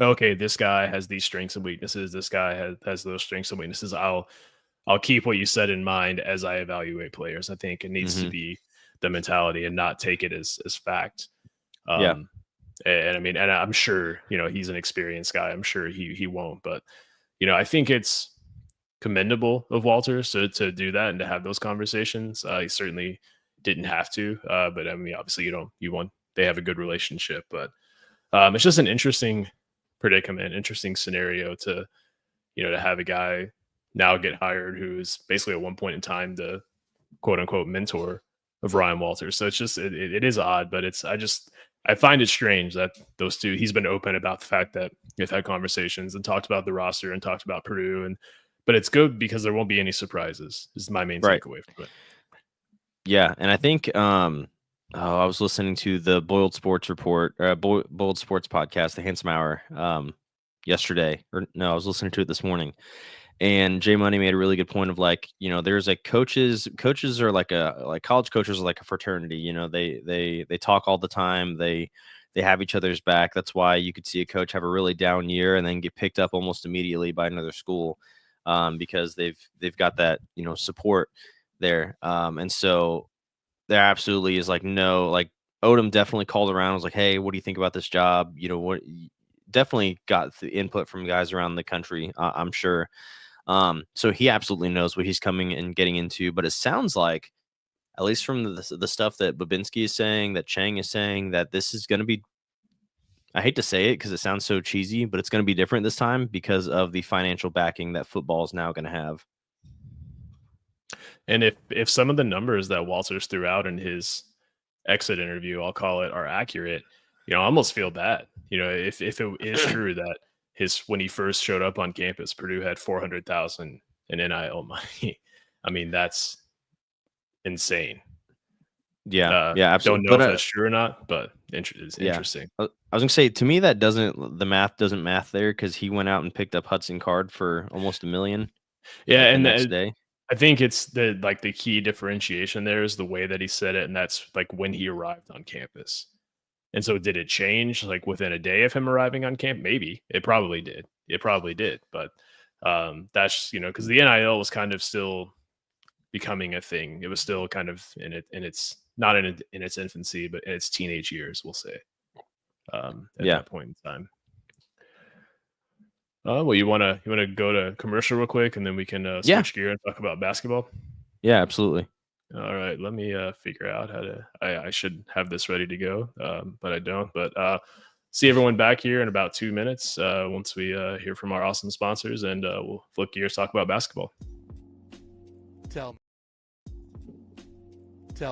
Okay, this guy has these strengths and weaknesses. This guy has those strengths and weaknesses. I'll keep what you said in mind as I evaluate players. I think it needs to hmm be the mentality and not take it as fact. yeah, Um, and I mean, and I'm sure he's an experienced guy. I'm sure he won't, but I think it's commendable of Walters to do that and to have those conversations. He certainly didn't have to, but I mean, obviously you want they have a good relationship, but it's just an interesting predicament, interesting scenario to have a guy now get hired who is basically at one point in time the quote unquote mentor of Ryan Walters. So it's just it is odd, but I find it strange that those two he's been open about the fact that they've had conversations and talked about the roster and talked about Purdue but it's good because there won't be any surprises. Is my main right, takeaway from it. yeah, and I think I was listening to the Boiled Sports Report, Boiled Sports podcast, the Handsome Hour. yesterday, or no, I was listening to it this morning. And Jay Money made a really good point of like, there's like coaches are like college coaches are like a fraternity. They talk all the time. They have each other's back. That's why you could see a coach have a really down year and then get picked up almost immediately by another school, because they've got that support there. And so there absolutely is like no, like Odom definitely called around, was like, hey, what do you think about this job? What definitely got the input from guys around the country, I'm sure. So he absolutely knows what he's coming and getting into. But it sounds like, at least from the stuff that Babinski is saying, that Chang is saying, that this is going to be, I hate to say it because it sounds so cheesy, but it's going to be different this time because of the financial backing that football is now going to have. And if some of the numbers that Walters threw out in his exit interview, I'll call it, are accurate, I almost feel bad. If it is true that when he first showed up on campus, Purdue had 400,000 in NIL money. I mean, that's insane. Yeah, absolutely. Don't know if that's true or not, but it's interesting. I was gonna say, to me, that the math doesn't math there, because he went out and picked up Hudson Card for almost $1 million. Yeah, like, and the next day. I think it's the key differentiation there is the way that he said it, and that's like when he arrived on campus. And so did it change like within a day of him arriving on camp? Maybe. It probably did. But that's, because the NIL was kind of still becoming a thing. It was still kind of in its not in its infancy, but in its teenage years, we'll say. At that point in time. Well, you wanna go to commercial real quick, and then we can switch gear and talk about basketball? Yeah, absolutely. All right, let me figure out how to. I should have this ready to go, but I don't. But see everyone back here in about 2 minutes once we hear from our awesome sponsors, and we'll flip gears, talk about basketball. Tell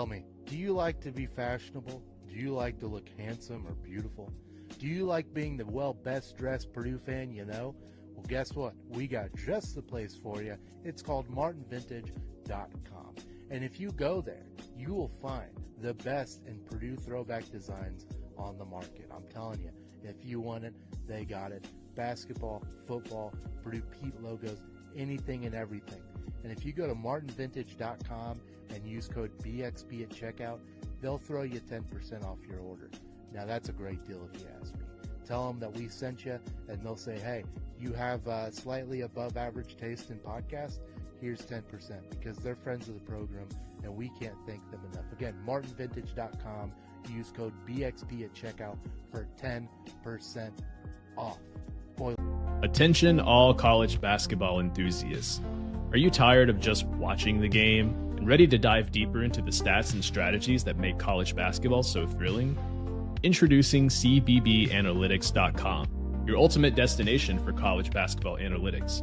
me, do you like to be fashionable? Do you like to look handsome or beautiful? Do you like being the best dressed Purdue fan you know? Well, guess what? We got just the place for you. It's called martinvintage.com. And if you go there, you will find the best in Purdue throwback designs on the market. I'm telling you, if you want it, they got it. Basketball, football, Purdue Pete logos, anything and everything. And if you go to martinvintage.com and use code BXP at checkout, they'll throw you 10% off your order. Now, that's a great deal if you ask me. Tell them that we sent you, and they'll say, hey, you have slightly above average taste in podcasts. Here's 10%, because they're friends of the program, and we can't thank them enough. Again, martinvintage.com. Use code BXP at checkout for 10% off. Boy. Attention all college basketball enthusiasts. Are you tired of just watching the game and ready to dive deeper into the stats and strategies that make college basketball so thrilling? Introducing CBBAnalytics.com, your ultimate destination for college basketball analytics.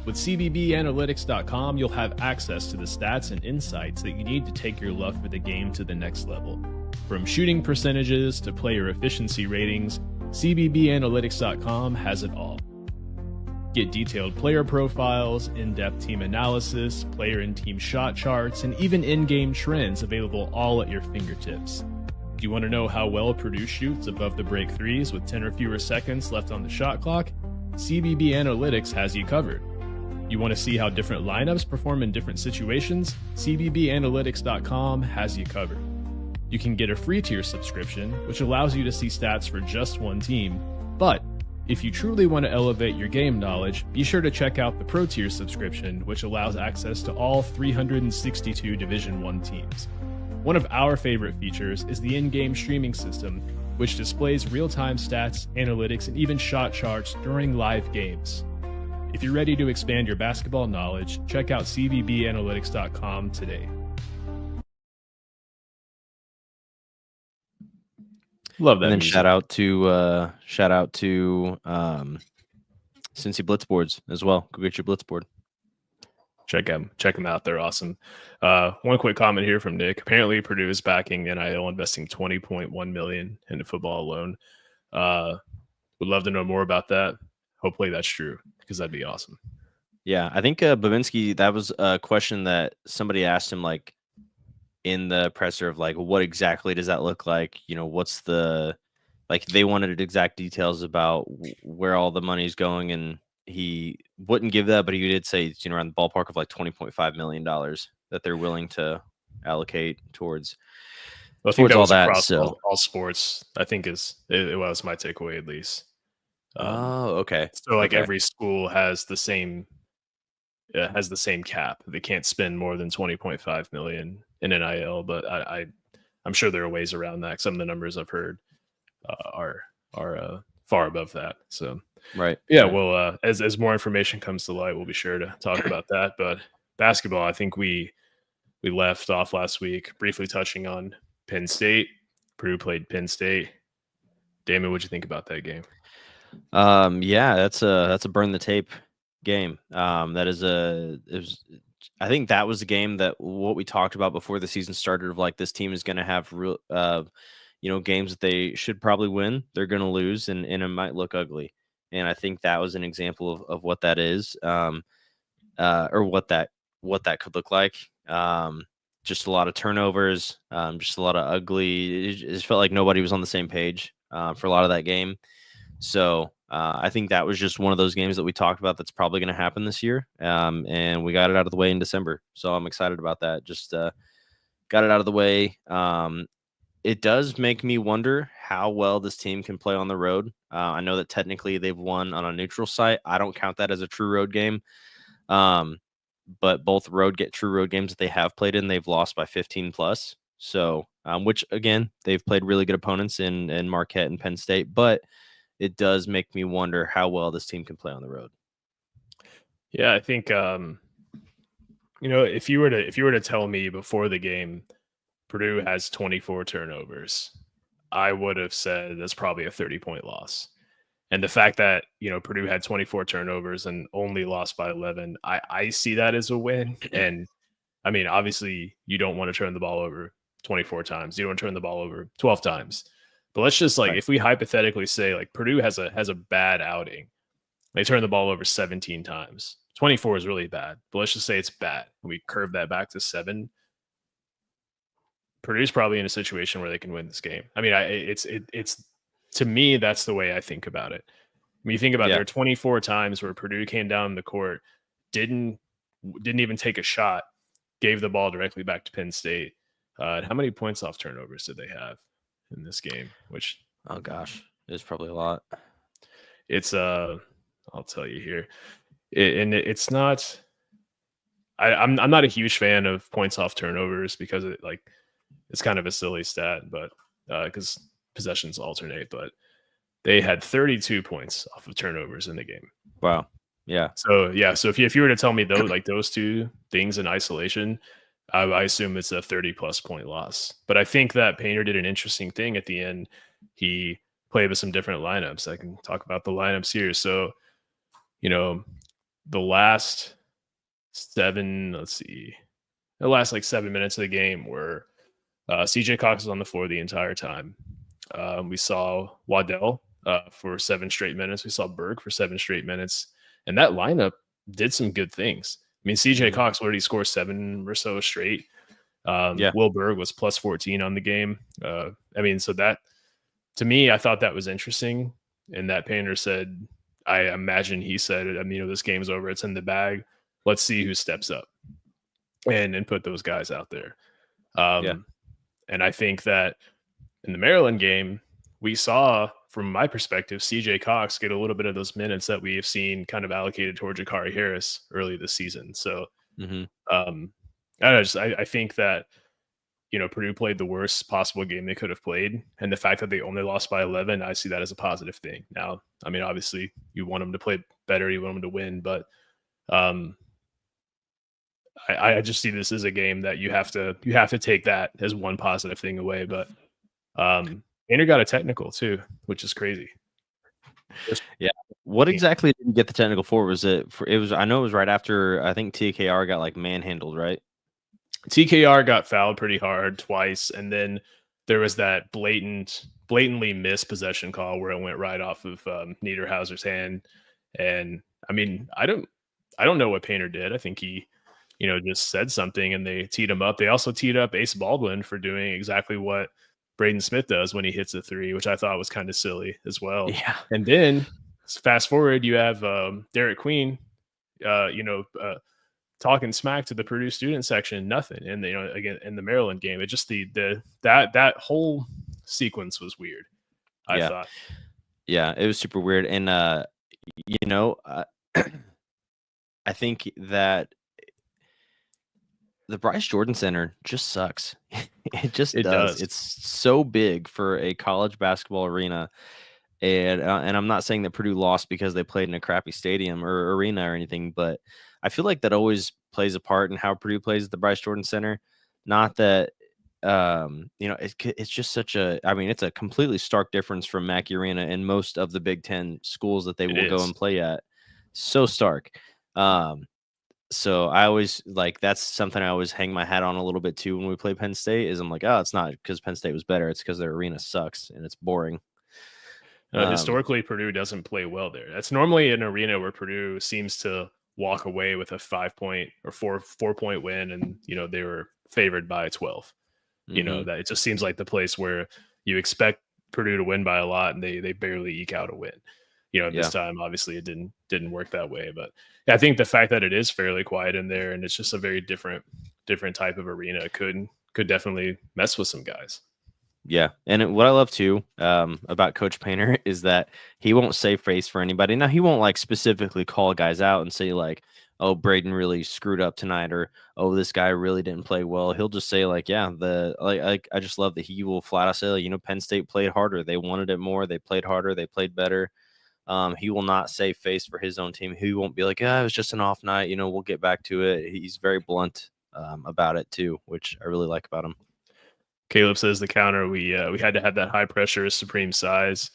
With CBBAnalytics.com, you'll have access to the stats and insights that you need to take your love for the game to the next level. From shooting percentages to player efficiency ratings, CBBAnalytics.com has it all. Get detailed player profiles, in-depth team analysis, player and team shot charts, and even in-game trends available all at your fingertips. Do you want to know how well Purdue shoots above the break threes with 10 or fewer seconds left on the shot clock? CBB Analytics has you covered. You want to see how different lineups perform in different situations? CBBAnalytics.com has you covered. You can get a free tier subscription, which allows you to see stats for just one team. But if you truly want to elevate your game knowledge, be sure to check out the Pro Tier subscription, which allows access to all 362 Division I teams. One of our favorite features is the in-game streaming system, which displays real-time stats, analytics, and even shot charts during live games. If you're ready to expand your basketball knowledge, check out cbbanalytics.com today. Love that. And then music. shout out to Cincy Blitz boards as well. Go get your Blitz board. Check them out. They're awesome. One quick comment here from Nick. Apparently, Purdue is backing NIL, investing $20.1 million into football alone. Would love to know more about that. Hopefully, that's true, because that'd be awesome. Yeah, I think Babinski, that was a question that somebody asked him, like, in the presser, of like, what exactly does that look like? What's the like they wanted exact details about where all the money's going, and he wouldn't give that, but he did say it's, around the ballpark of like $20.5 million that they're willing to allocate towards I think that all was that. across So, all sports. I think it was my takeaway at least. oh, okay, So like okay, every school has the same cap. They can't spend more than 20.5 million in NIL, but I'm sure there are ways around that. Some of the numbers I've heard are far above that. So right, yeah, right. well, as more information comes to light, we'll be sure to talk about that. But basketball, I think we left off last week briefly touching on Penn State. Purdue played Penn State. Damon, what'd you think about that game? Yeah, that's a burn the tape game. I think that was the game that what we talked about before the season started of like this team is going to have real, games that they should probably win. They're going to lose, and it might look ugly. And I think that was an example of what that is, or what that could look like. Just a lot of turnovers, just a lot of ugly. It just felt like nobody was on the same page for a lot of that game. So I think that was just one of those games that we talked about that's probably going to happen this year. And we got it out of the way in December. So I'm excited about that. Just got it out of the way. It does make me wonder how well this team can play on the road. I know that technically they've won on a neutral site. I don't count that as a true road game. But both true road games that they have played in, they've lost by 15 plus. So, which again, they've played really good opponents in Marquette and Penn State, but it does make me wonder how well this team can play on the road. Yeah, I think if you were to tell me before the game Purdue has 24 turnovers, I would have said that's probably a 30-point loss. And the fact that Purdue had 24 turnovers and only lost by 11, I see that as a win. And I mean, obviously, you don't want to turn the ball over 24 times. You don't want to turn the ball over 12 times. But let's just Right. if we hypothetically say like Purdue has a bad outing, they turn the ball over 17 times. 24 is really bad, but let's just say it's bad. We curve that back to 7. Purdue's probably in a situation where they can win this game. I mean, it's to me, that's the way I think about it. When you think about there are 24 times where Purdue came down the court, didn't even take a shot, gave the ball directly back to Penn State. How many points off turnovers did they have in this game? Which, oh gosh, it's probably a lot. It's I'll tell you here, it's not. I'm not a huge fan of points off turnovers because it's kind of a silly stat, but because possessions alternate, but they had 32 points off of turnovers in the game. Wow. Yeah. So if you were to tell me those two things in isolation, I assume it's a 30+ point loss. But I think that Painter did an interesting thing at the end. He played with some different lineups. I can talk about the lineups here. So, the last 7 minutes of the game were CJ Cox was on the floor the entire time. We saw Waddell for 7 straight minutes. We saw Berg for 7 straight minutes. And that lineup did some good things. I mean, CJ Cox already scored 7 or so straight. Will Berg was plus 14 on the game. So that, to me, I thought that was interesting. And that Painter said, I imagine he said, this game's over. It's in the bag. Let's see who steps up and put those guys out there. And I think that in the Maryland game, we saw, from my perspective, CJ Cox get a little bit of those minutes that we have seen kind of allocated toward Jakari Harris early this season. So, I think that, Purdue played the worst possible game they could have played. And the fact that they only lost by 11, I see that as a positive thing. Now, I mean, obviously you want them to play better, you want them to win, but I just see this as a game that you have to take that as one positive thing away. But Painter got a technical too, which is crazy. Yeah. What exactly did you get the technical for? Was it I know it was right after, I think TKR got manhandled, right? TKR got fouled pretty hard twice, and then there was that blatantly missed possession call where it went right off of Niederhauser's hand. And I mean, I don't know what Painter did. I think he, just said something and they teed him up. They also teed up Ace Baldwin for doing exactly what Braden Smith does when he hits a three, which I thought was kind of silly as well. Yeah. And then fast forward, you have Derek Queen, talking smack to the Purdue student section, nothing. And again in the Maryland game, it just that whole sequence was weird. I thought. Yeah, it was super weird. And I think that the Bryce Jordan Center just sucks. It does. It's so big for a college basketball arena. And I'm not saying that Purdue lost because they played in a crappy stadium or arena or anything, but I feel like that always plays a part in how Purdue plays at the Bryce Jordan Center. Not that it's just it's a completely stark difference from Mackey Arena and most of the Big Ten schools that they will go and play at. So stark. So I always that's something I always hang my hat on a little bit too when we play Penn State. Is I'm like, oh, it's not because Penn State was better. It's because their arena sucks and it's boring. Historically, Purdue doesn't play well there. That's normally an arena where Purdue seems to walk away with a 5-point or 4-point win, and they were favored by 12. That it just seems like the place where you expect Purdue to win by a lot, and they barely eke out a win. This time obviously it didn't work that way, but I think the fact that it is fairly quiet in there and it's just a very different type of arena could definitely mess with some guys. Yeah, and what I love too about Coach Painter is that he won't save face for anybody. Now he won't specifically call guys out and say oh, Braden really screwed up tonight, or oh, this guy really didn't play well. He'll just say I just love that he will flat out say Penn State played harder. They wanted it more. They played harder. They played better. He will not save face for his own team. He won't be like, it was just an off night. We'll get back to it. He's very blunt about it too, which I really like about him. Caleb says the counter, we had to have that high pressure, supreme size.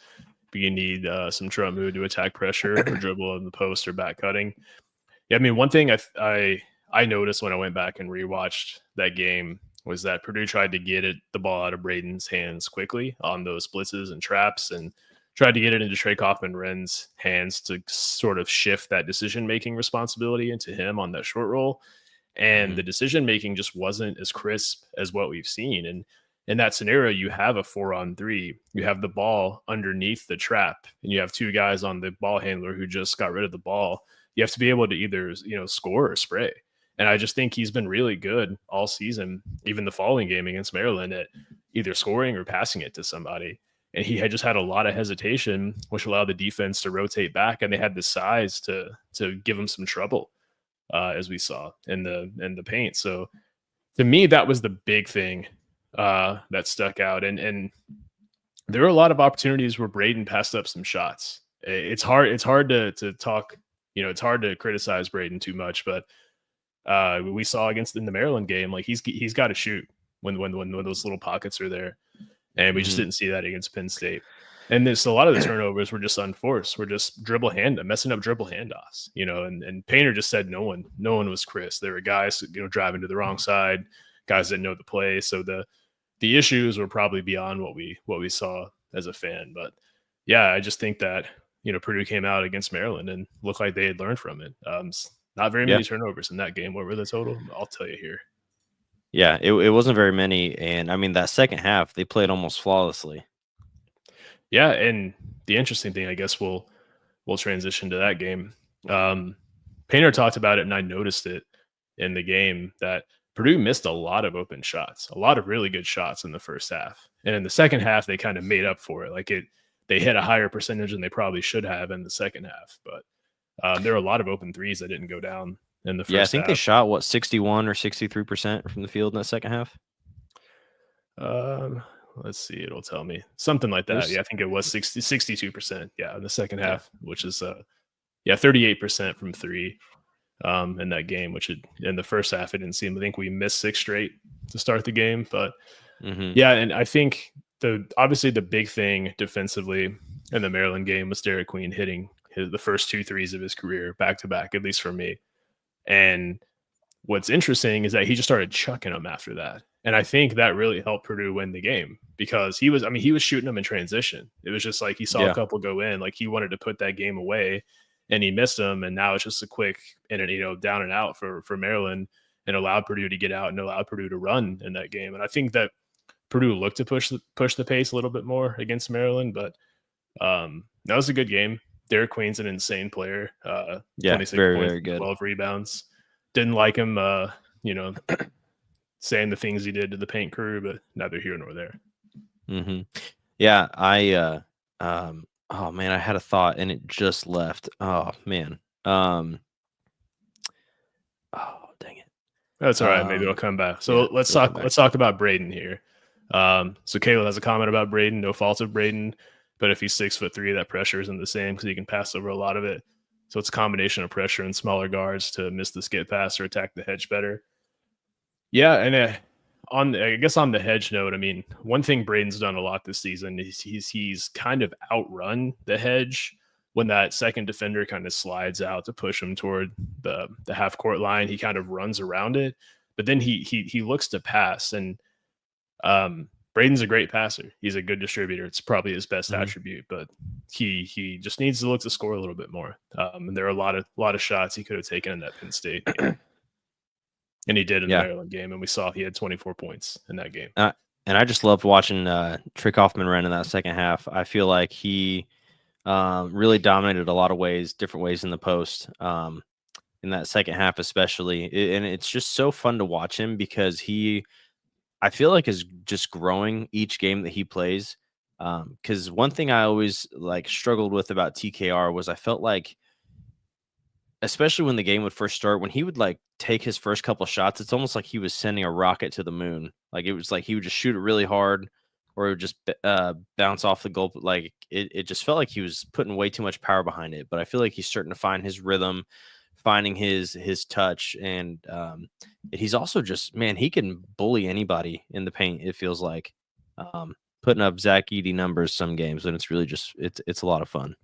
But you need some Trump move to attack pressure or dribble in the post or back cutting. Yeah, I mean, one thing I noticed when I went back and rewatched that game was that Purdue tried to get the ball out of Braden's hands quickly on those blitzes and traps, and tried to get it into Trey Kaufman-Wren's hands to sort of shift that decision-making responsibility into him on that short roll. And the decision-making just wasn't as crisp as what we've seen. And in that scenario, you have a 4-on-3. You have the ball underneath the trap, and you have two guys on the ball handler who just got rid of the ball. You have to be able to either, score or spray. And I just think he's been really good all season, even the following game against Maryland, at either scoring or passing it to somebody. And he had just had a lot of hesitation, which allowed the defense to rotate back, and they had the size to give him some trouble, as we saw in the paint. So to me, that was the big thing that stuck out. And there were a lot of opportunities where Braden passed up some shots. It's hard to talk, it's hard to criticize Braden too much, but we saw in the Maryland game, he's got to shoot when those little pockets are there. And we just didn't see that against Penn State. And a lot of the turnovers were just unforced. We're just messing up dribble handoffs, and Painter just said no one was crisp. There were guys, driving to the wrong side, guys that know the play. So the issues were probably beyond what we saw as a fan. But yeah, I just think that, Purdue came out against Maryland and looked like they had learned from it. Not very many turnovers in that game. What were the total? I'll tell you here. Yeah, it wasn't very many. And I mean, that second half, they played almost flawlessly. Yeah. And the interesting thing, I guess we'll transition to that game. Painter talked about it, and I noticed it in the game that Purdue missed a lot of open shots, a lot of really good shots in the first half. And in the second half, they kind of made up for it. They hit a higher percentage than they probably should have in the second half. But there were a lot of open threes that didn't go down in the first half. Yeah, I think they shot 61 or 63% from the field in that second half. Let's see, it'll tell me something like that. I think it was 62%. Yeah, in the second half, which is 38% from three in that game. Which in the first half it didn't seem. I think we missed 6 straight to start the game, but yeah, and I think obviously the big thing defensively in the Maryland game was Derek Queen hitting the first 2 threes of his career back to back, at least for me. And what's interesting is that he just started chucking them after that. And I think that really helped Purdue win the game, because he was shooting them in transition. It was just he saw a couple go in, he wanted to put that game away, and he missed them. And now it's just a quick down and out for Maryland, and allowed Purdue to get out and allowed Purdue to run in that game. And I think that Purdue looked to push the pace a little bit more against Maryland, but that was a good game. Derek Queen's an insane player. 26 very, points, very good. 12 rebounds. Didn't like him, saying the things he did to the paint crew, but neither here nor there. Mm-hmm. Yeah, oh man, I had a thought and it just left. Oh man. Oh dang it. That's all right. Maybe it'll come back. So yeah, let's talk about Braden here. So Caleb has a comment about Braden. No fault of Braden, but if he's 6'3", that pressure isn't the same because he can pass over a lot of it. So it's a combination of pressure and smaller guards to miss the skip pass or attack the hedge better. Yeah, and on the hedge note, I mean, one thing Braden's done a lot this season is he's kind of outrun the hedge when that second defender kind of slides out to push him toward the half court line. He kind of runs around it, but then he looks to pass, and Braden's a great passer. He's a good distributor. It's probably his best attribute, but he just needs to look to score a little bit more. And there are a lot of shots he could have taken in that Penn State game. And he did in the Maryland game, and we saw he had 24 points in that game. And I just loved watching Trey Kaufman run in that second half. I feel like he really dominated a lot of ways, different ways in the post in that second half especially. And it's just so fun to watch him because I feel like is just growing each game that he plays. Because one thing I always struggled with about TKR was I felt like, especially when the game would first start, when he would take his first couple shots, it's almost like he was sending a rocket to the moon. Like it was like he would just shoot it really hard, or it would just bounce off the goal. Like it just felt like he was putting way too much power behind it. But I feel like he's starting to find his rhythm, finding his touch, and he's also just, man, he can bully anybody in the paint. It feels like putting up Zach Edey numbers some games, and it's really just it's a lot of fun.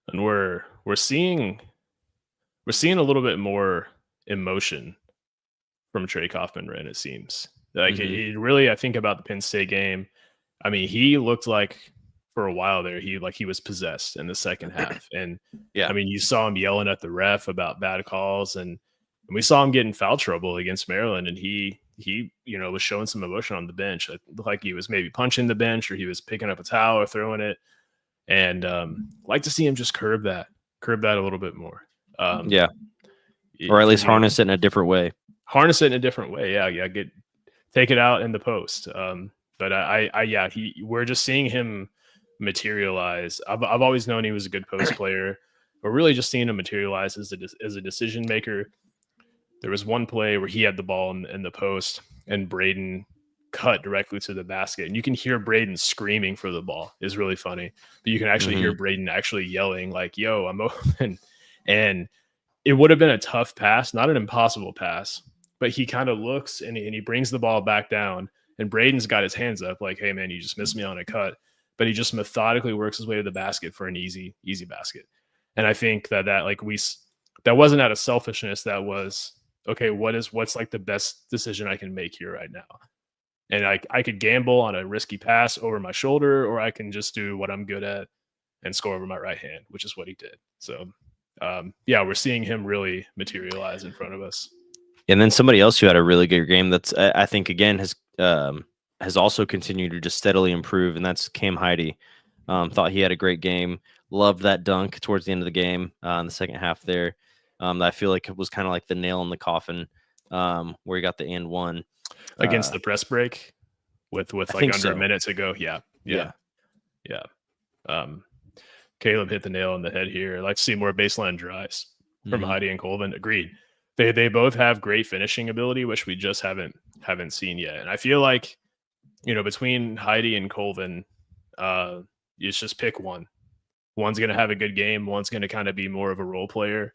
And we're seeing a little bit more emotion from Trey Kaufman, Ren, it seems. It really, I think about the Penn State game. I mean, he looked like for a while there, he was possessed in the second half. And I mean, you saw him yelling at the ref about bad calls, and we saw him get in foul trouble against Maryland, and he was showing some emotion on the bench. It looked like he was maybe punching the bench, or he was picking up a towel or throwing it. And like to see him just curb that a little bit more. Or at least harness it in a different way. Take it out in the post. But we're just seeing him materialize. I've always known he was a good post player, but really just seeing him materialize as a decision maker. There was one play where he had the ball in the post, and Braden cut directly to the basket, and you can hear Braden screaming for the ball. It's really funny, but you can actually hear Braden actually yelling like, "Yo, I'm open!" And it would have been a tough pass, not an impossible pass, but he kind of looks and he brings the ball back down, and Braden's got his hands up like, "Hey man, you just missed me on a cut," but he just methodically works his way to the basket for an easy basket. And I think that wasn't out of selfishness. That was, okay, what's like the best decision I can make here right now? And I could gamble on a risky pass over my shoulder, or I can just do what I'm good at and score over my right hand, which is what he did. So, we're seeing him really materialize in front of us. And then somebody else who had a really good game that's, I think, again, has also continued to just steadily improve, and that's Cam Heide. Thought he had a great game. Loved that dunk towards the end of the game in the second half there. I feel like it was kind of like the nail in the coffin where he got the and one. Against the press break with under a minute to go. Yeah. Caleb hit the nail on the head here. I'd like to see more baseline drives from Heide and Colvin. Agreed. They both have great finishing ability, which we just haven't seen yet. And I feel like, between Heide and Colvin, you just pick one. One's going to have a good game. One's going to kind of be more of a role player.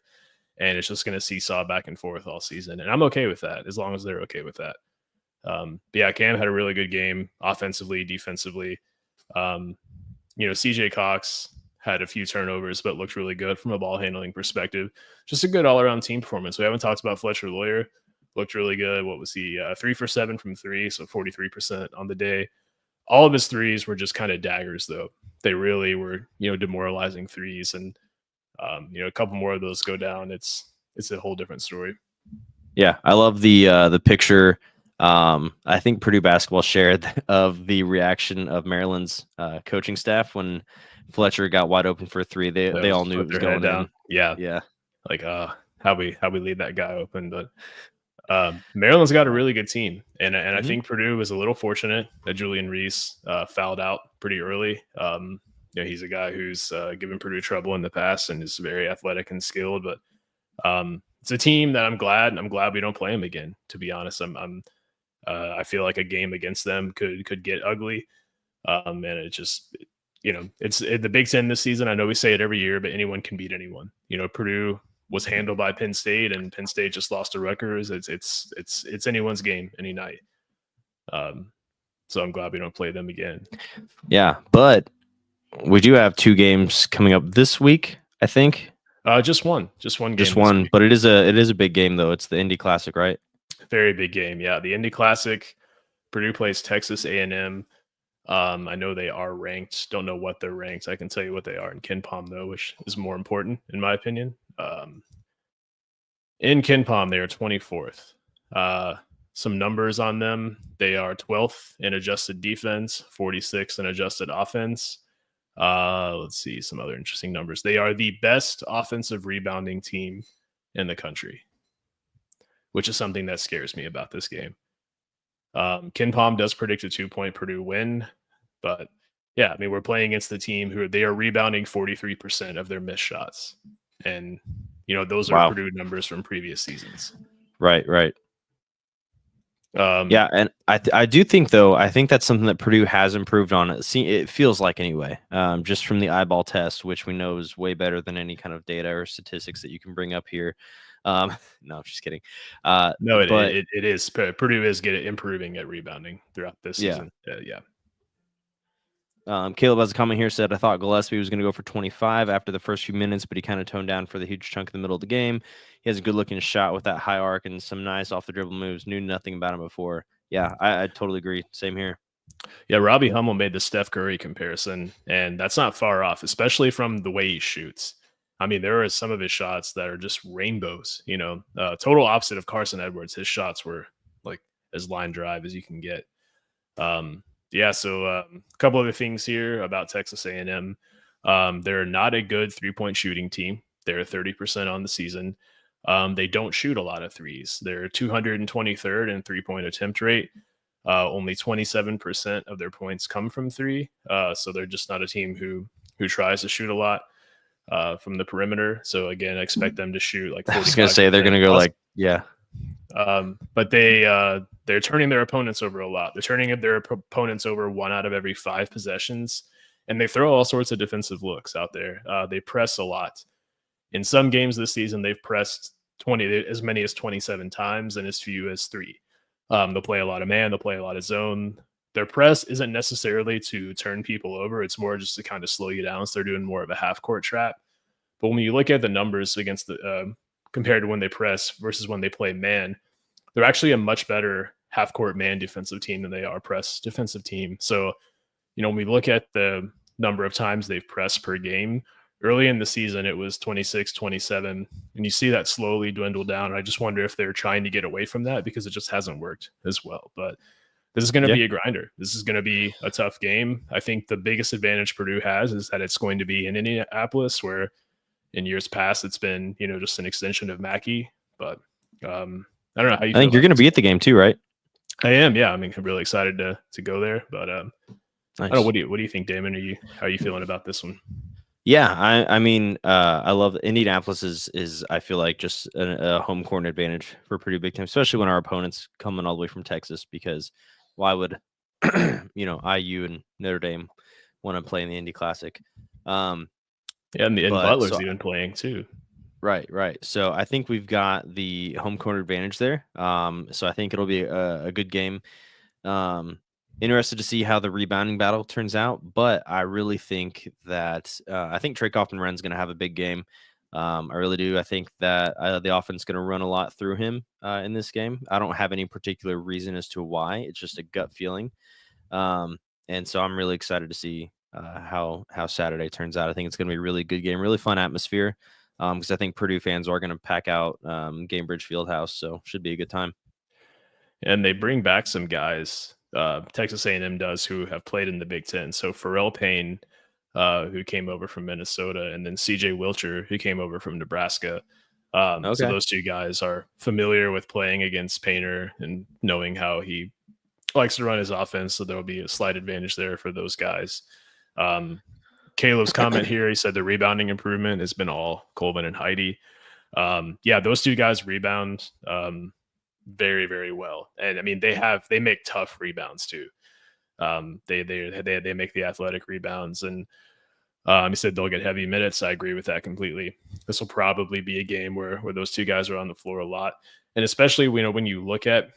And it's just going to seesaw back and forth all season. And I'm okay with that, as long as they're okay with that. Cam had a really good game offensively, defensively. CJ Cox had a few turnovers, but looked really good from a ball handling perspective. Just a good all around team performance. We haven't talked about Fletcher Lawyer. Looked really good. What was he? 3 for 7 from three, so 43% on the day. All of his threes were just kind of daggers, though. They really were, demoralizing threes, and a couple more of those go down. It's a whole different story. Yeah, I love the picture I think Purdue basketball shared of the reaction of Maryland's coaching staff when Fletcher got wide open for a three. They all knew it was going in. Yeah, Yeah. Like how we leave that guy open, but Maryland's got a really good team, and I think Purdue was a little fortunate that Julian Reese fouled out pretty early. He's a guy who's given Purdue trouble in the past and is very athletic and skilled, but it's a team that I'm glad we don't play them again. To be honest, I feel like a game against them could get ugly, and it just it's the Big Ten this season. I know we say it every year, but anyone can beat anyone. Purdue was handled by Penn State, and Penn State just lost to Rutgers. It's anyone's game any night. So I'm glad we don't play them again. Yeah, but we do have 2 games coming up this week, I think. Just one game. Just one, but it is a big game though. It's the Indy Classic, right? Very big game. Yeah, the Indy Classic. Purdue plays Texas A&M. I know they are ranked. Don't know what they're ranked. I can tell you what they are in KenPom though, which is more important in my opinion. In KenPom, they are 24th. Some numbers on them. They are 12th in adjusted defense, 46th in adjusted offense. Let's see some other interesting numbers. They are the best offensive rebounding team in the country, which is something that scares me about this game. KenPom does predict a 2-point Purdue win, but yeah, I mean, we're playing against the team who they are rebounding 43% of their missed shots. And, those are Purdue numbers from previous seasons. Right. Yeah, and I do think though, I think that's something that Purdue has improved on. It feels like anyway, just from the eyeball test, which we know is way better than any kind of data or statistics that you can bring up here. No, I'm just kidding. No, it is. Purdue is improving at rebounding throughout this season. Yeah. Caleb has a comment here, said, I thought Gillespie was going to go for 25 after the first few minutes, but he kind of toned down for the huge chunk in the middle of the game. He has a good looking shot with that high arc and some nice off the dribble moves. Knew nothing about him before. Yeah, I totally agree. Same here. Yeah, Robbie Hummel made the Steph Curry comparison, and that's not far off, especially from the way he shoots. I mean, there are some of his shots that are just rainbows, total opposite of Carson Edwards. His shots were like as line drive as you can get. So a couple other things here about Texas A&M. They're not a good 3-point shooting team. They're 30% on the season. They don't shoot a lot of threes. They're 223rd in 3-point attempt rate. Only 27% of their points come from 3. So they're just not a team who tries to shoot a lot from the perimeter. So again, I expect them to shoot like 45%. I was going to say they're going to go plus. But They're turning their opponents over a lot. They're turning their opponents over 1 out of every 5 possessions, and they throw all sorts of defensive looks out there. They press a lot. In some games this season, they've pressed as many as 27 times and as few as 3. They'll play a lot of man. They'll play a lot of zone. Their press isn't necessarily to turn people over. It's more just to kind of slow you down. So they're doing more of a half-court trap. But when you look at the numbers against compared to when they press versus when they play man, they're actually a much better half-court man defensive team than they are press defensive team. So, when we look at the number of times they've pressed per game, early in the season, it was 26, 27, and you see that slowly dwindle down. I just wonder if they're trying to get away from that because it just hasn't worked as well. But this is going to be a grinder. This is going to be a tough game. I think the biggest advantage Purdue has is that it's going to be in Indianapolis, where in years past it's been, just an extension of Mackey. But I don't know how you. I think you're going to be at the game too, right? I am. Yeah, I mean, I'm really excited to go there. But nice. I don't know. What do you think, Damon? How are you feeling about this one? Yeah, I mean, I love Indianapolis is I feel like just a home court advantage for Purdue big time, especially when our opponents coming all the way from Texas. Because why would IU and Notre Dame want to play in the Indy Classic? And Butler's even playing too. Right. So I think we've got the home court advantage there. So I think it'll be a good game. Interested to see how the rebounding battle turns out, but I really think that I think Trey Kaufman-Wren's going to have a big game. I really do. I think that the offense is going to run a lot through him in this game. I don't have any particular reason as to why. It's just a gut feeling. And so I'm really excited to see how Saturday turns out. I think it's going to be a really good game, really fun atmosphere. Because I think Purdue fans are going to pack out Gamebridge Fieldhouse, so should be a good time. and they bring back some guys. Texas A&M does, who have played in the Big Ten. So Pharrell Payne, who came over from Minnesota, and then CJ Wilcher, who came over from Nebraska. So Okay. those two guys are familiar with playing against Painter and knowing how he likes to run his offense. So there will be a slight advantage there for those guys. Caleb's comment here, he said the rebounding improvement has been all Colvin and Heidi. Yeah, those two guys rebound very, very well. And I mean, they make tough rebounds too. They make the athletic rebounds, and he said they'll get heavy minutes. I agree with that completely. This will probably be a game where those two guys are on the floor a lot, and especially when you look at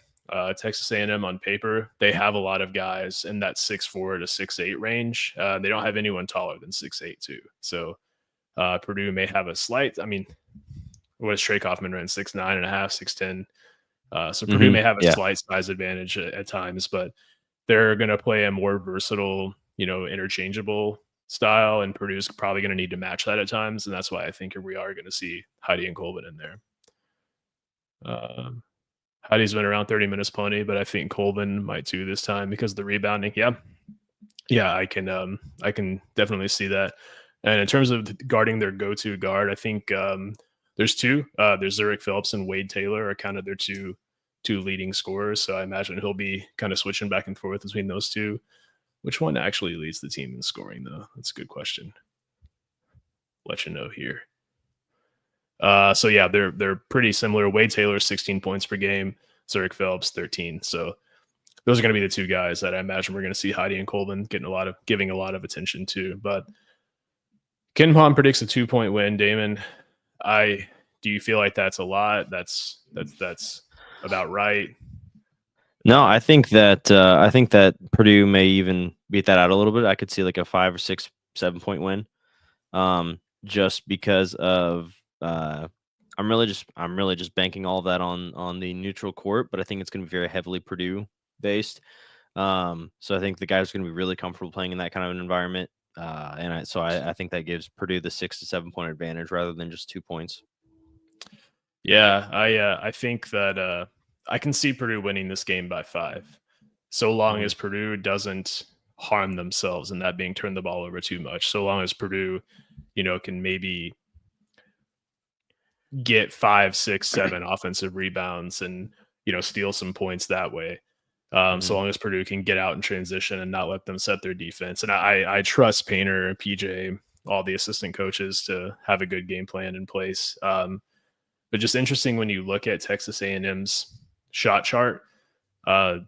Texas A&M on paper, they have a lot of guys in that 6'4" to 6'8" range. They don't have anyone taller than 6'8" too. So Purdue may have a slight. I mean, what is Trey Kaufman ran 6'9" and a half, 6'10"? So Purdue may have a slight size advantage at times, but they're going to play a more versatile, interchangeable style, and Purdue's probably going to need to match that at times, and that's why I think we are going to see Heidi and Colvin in there. Heidi's been around 30 minutes plenty, but I think Colvin might too this time because of the rebounding. Yeah, I can definitely see that. And in terms of guarding their go-to guard, I think there's two. There's Zurich Phillips and Wade Taylor are kind of their two leading scorers. So I imagine he'll be kind of switching back and forth between those two. Which one actually leads the team in scoring, though? That's a good question. Let you know here. So yeah, they're pretty similar. Wade Taylor 16 points per game, Zurich Phillips 13. So those are going to be the two guys that I imagine we're going to see Heidi and Colvin giving a lot of attention to. But Ken Pom predicts a 2-point win. Damon, do you feel like that's a lot? That's about right. No, I think that Purdue may even beat that out a little bit. I could see like a 5 or 6, 7-point win. Just because of I'm really just banking all that on the neutral court, but I think it's going to be very heavily Purdue based. So I think the guys are going to be really comfortable playing in that kind of an environment. So I think that gives Purdue the 6 to 7 point advantage rather than just 2 points. Yeah, I think that I can see Purdue winning this game by 5, so long as Purdue doesn't harm themselves and that being turn the ball over too much. So long as Purdue, can maybe get 5, 6, 7 offensive rebounds and steal some points that way. So long as Purdue can get out in transition and not let them set their defense. And I trust Painter, PJ, all the assistant coaches to have a good game plan in place. But just interesting when you look at Texas A&M's shot chart, a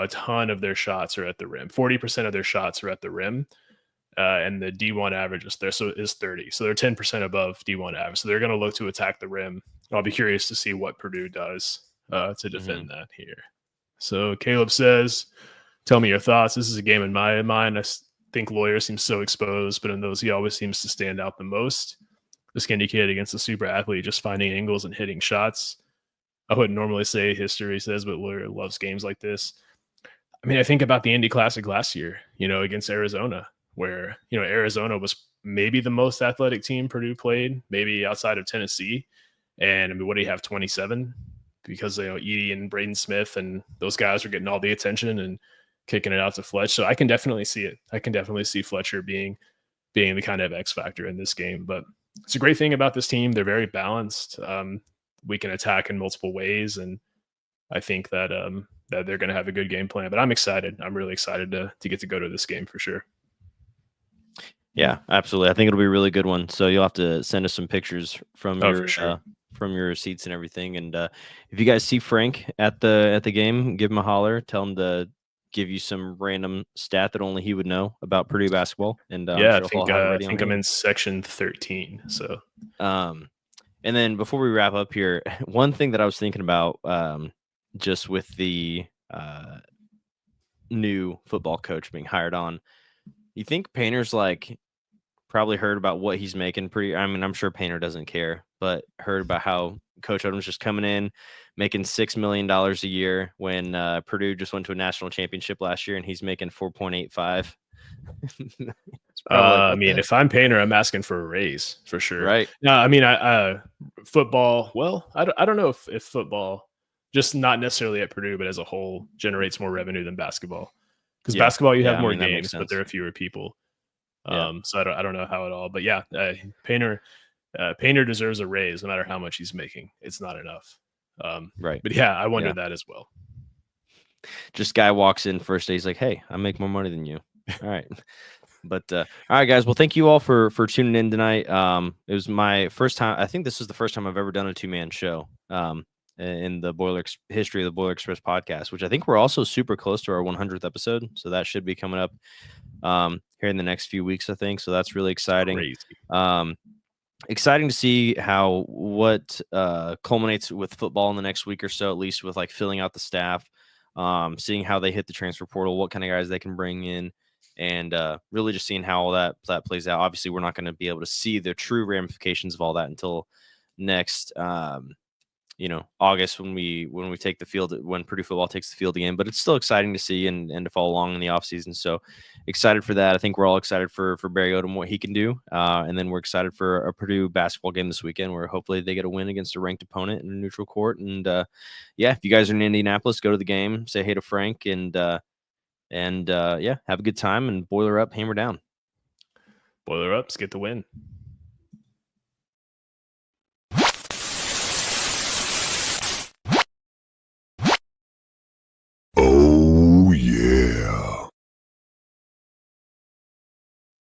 ton of their shots are at the rim. 40% of their shots are at the rim. And the D1 average is 30. So they're 10% above D1 average. So they're going to look to attack the rim. I'll be curious to see what Purdue does to defend that here. So Caleb says, tell me your thoughts. This is a game in my mind. I think Lawyer seems so exposed, but in those, he always seems to stand out the most. The skinny kid against a super athlete, just finding angles and hitting shots. I wouldn't normally say history says, but Lawyer loves games like this. I mean, I think about the Indy Classic last year, against Arizona, where, Arizona was maybe the most athletic team Purdue played, maybe outside of Tennessee. And I mean, what do you have, 27? Because, Edie and Braden Smith and those guys were getting all the attention and kicking it out to Fletch. So I can definitely see it. I can definitely see Fletcher being the kind of X factor in this game. But it's a great thing about this team. They're very balanced. We can attack in multiple ways. And I think that that they're going to have a good game plan. But I'm excited. I'm really excited to get to go to this game for sure. Yeah, absolutely. I think it'll be a really good one. So you'll have to send us some pictures from from your seats and everything. And if you guys see Frank at the game, give him a holler. Tell him to give you some random stat that only he would know about Purdue basketball. And I think I'm in section 13. So, and then before we wrap up here, one thing that I was thinking about, just with the new football coach being hired on, you think Painter's probably heard about what he's making I'm sure Painter doesn't care, but heard about how Coach Odom's just coming in making $6 million a year when Purdue just went to a national championship last year and he's making 4.85. I mean, if I'm Painter, I'm asking for a raise for sure. Right. No, I mean, football. Well, I don't know if football just not necessarily at Purdue, but as a whole, generates more revenue than basketball. Because Yeah. basketball, you Yeah, have I more mean, that makes games, but there sense. are fewer people. Yeah. So I don't know how at all. But yeah, Painter deserves a raise no matter how much he's making. It's not enough. Right. But yeah, I wonder Yeah. that as well. Just guy walks in first day, he's like, "Hey, I make more money than you." All right. But all right, guys. Well, thank you all for tuning in tonight. It was my first time. I think this is the first time I've ever done a 2-man show. In the history of the Boiler Express podcast, which I think we're also super close to our 100th episode. So that should be coming up here in the next few weeks, I think. So that's really exciting. Crazy. Exciting to see what culminates with football in the next week or so, at least with like filling out the staff, seeing how they hit the transfer portal, what kind of guys they can bring in, and really just seeing how all that plays out. Obviously, we're not going to be able to see the true ramifications of all that until next August when we take the field, when Purdue football takes the field again. But it's still exciting to see and to follow along in the offseason. So excited for that. I think we're all excited for Barry Odom, what he can do. And then we're excited for a Purdue basketball game this weekend where hopefully they get a win against a ranked opponent in a neutral court. And yeah, if you guys are in Indianapolis, go to the game, say hey to Frank, and yeah, have a good time and boiler up, hammer down. Boiler ups, get the win.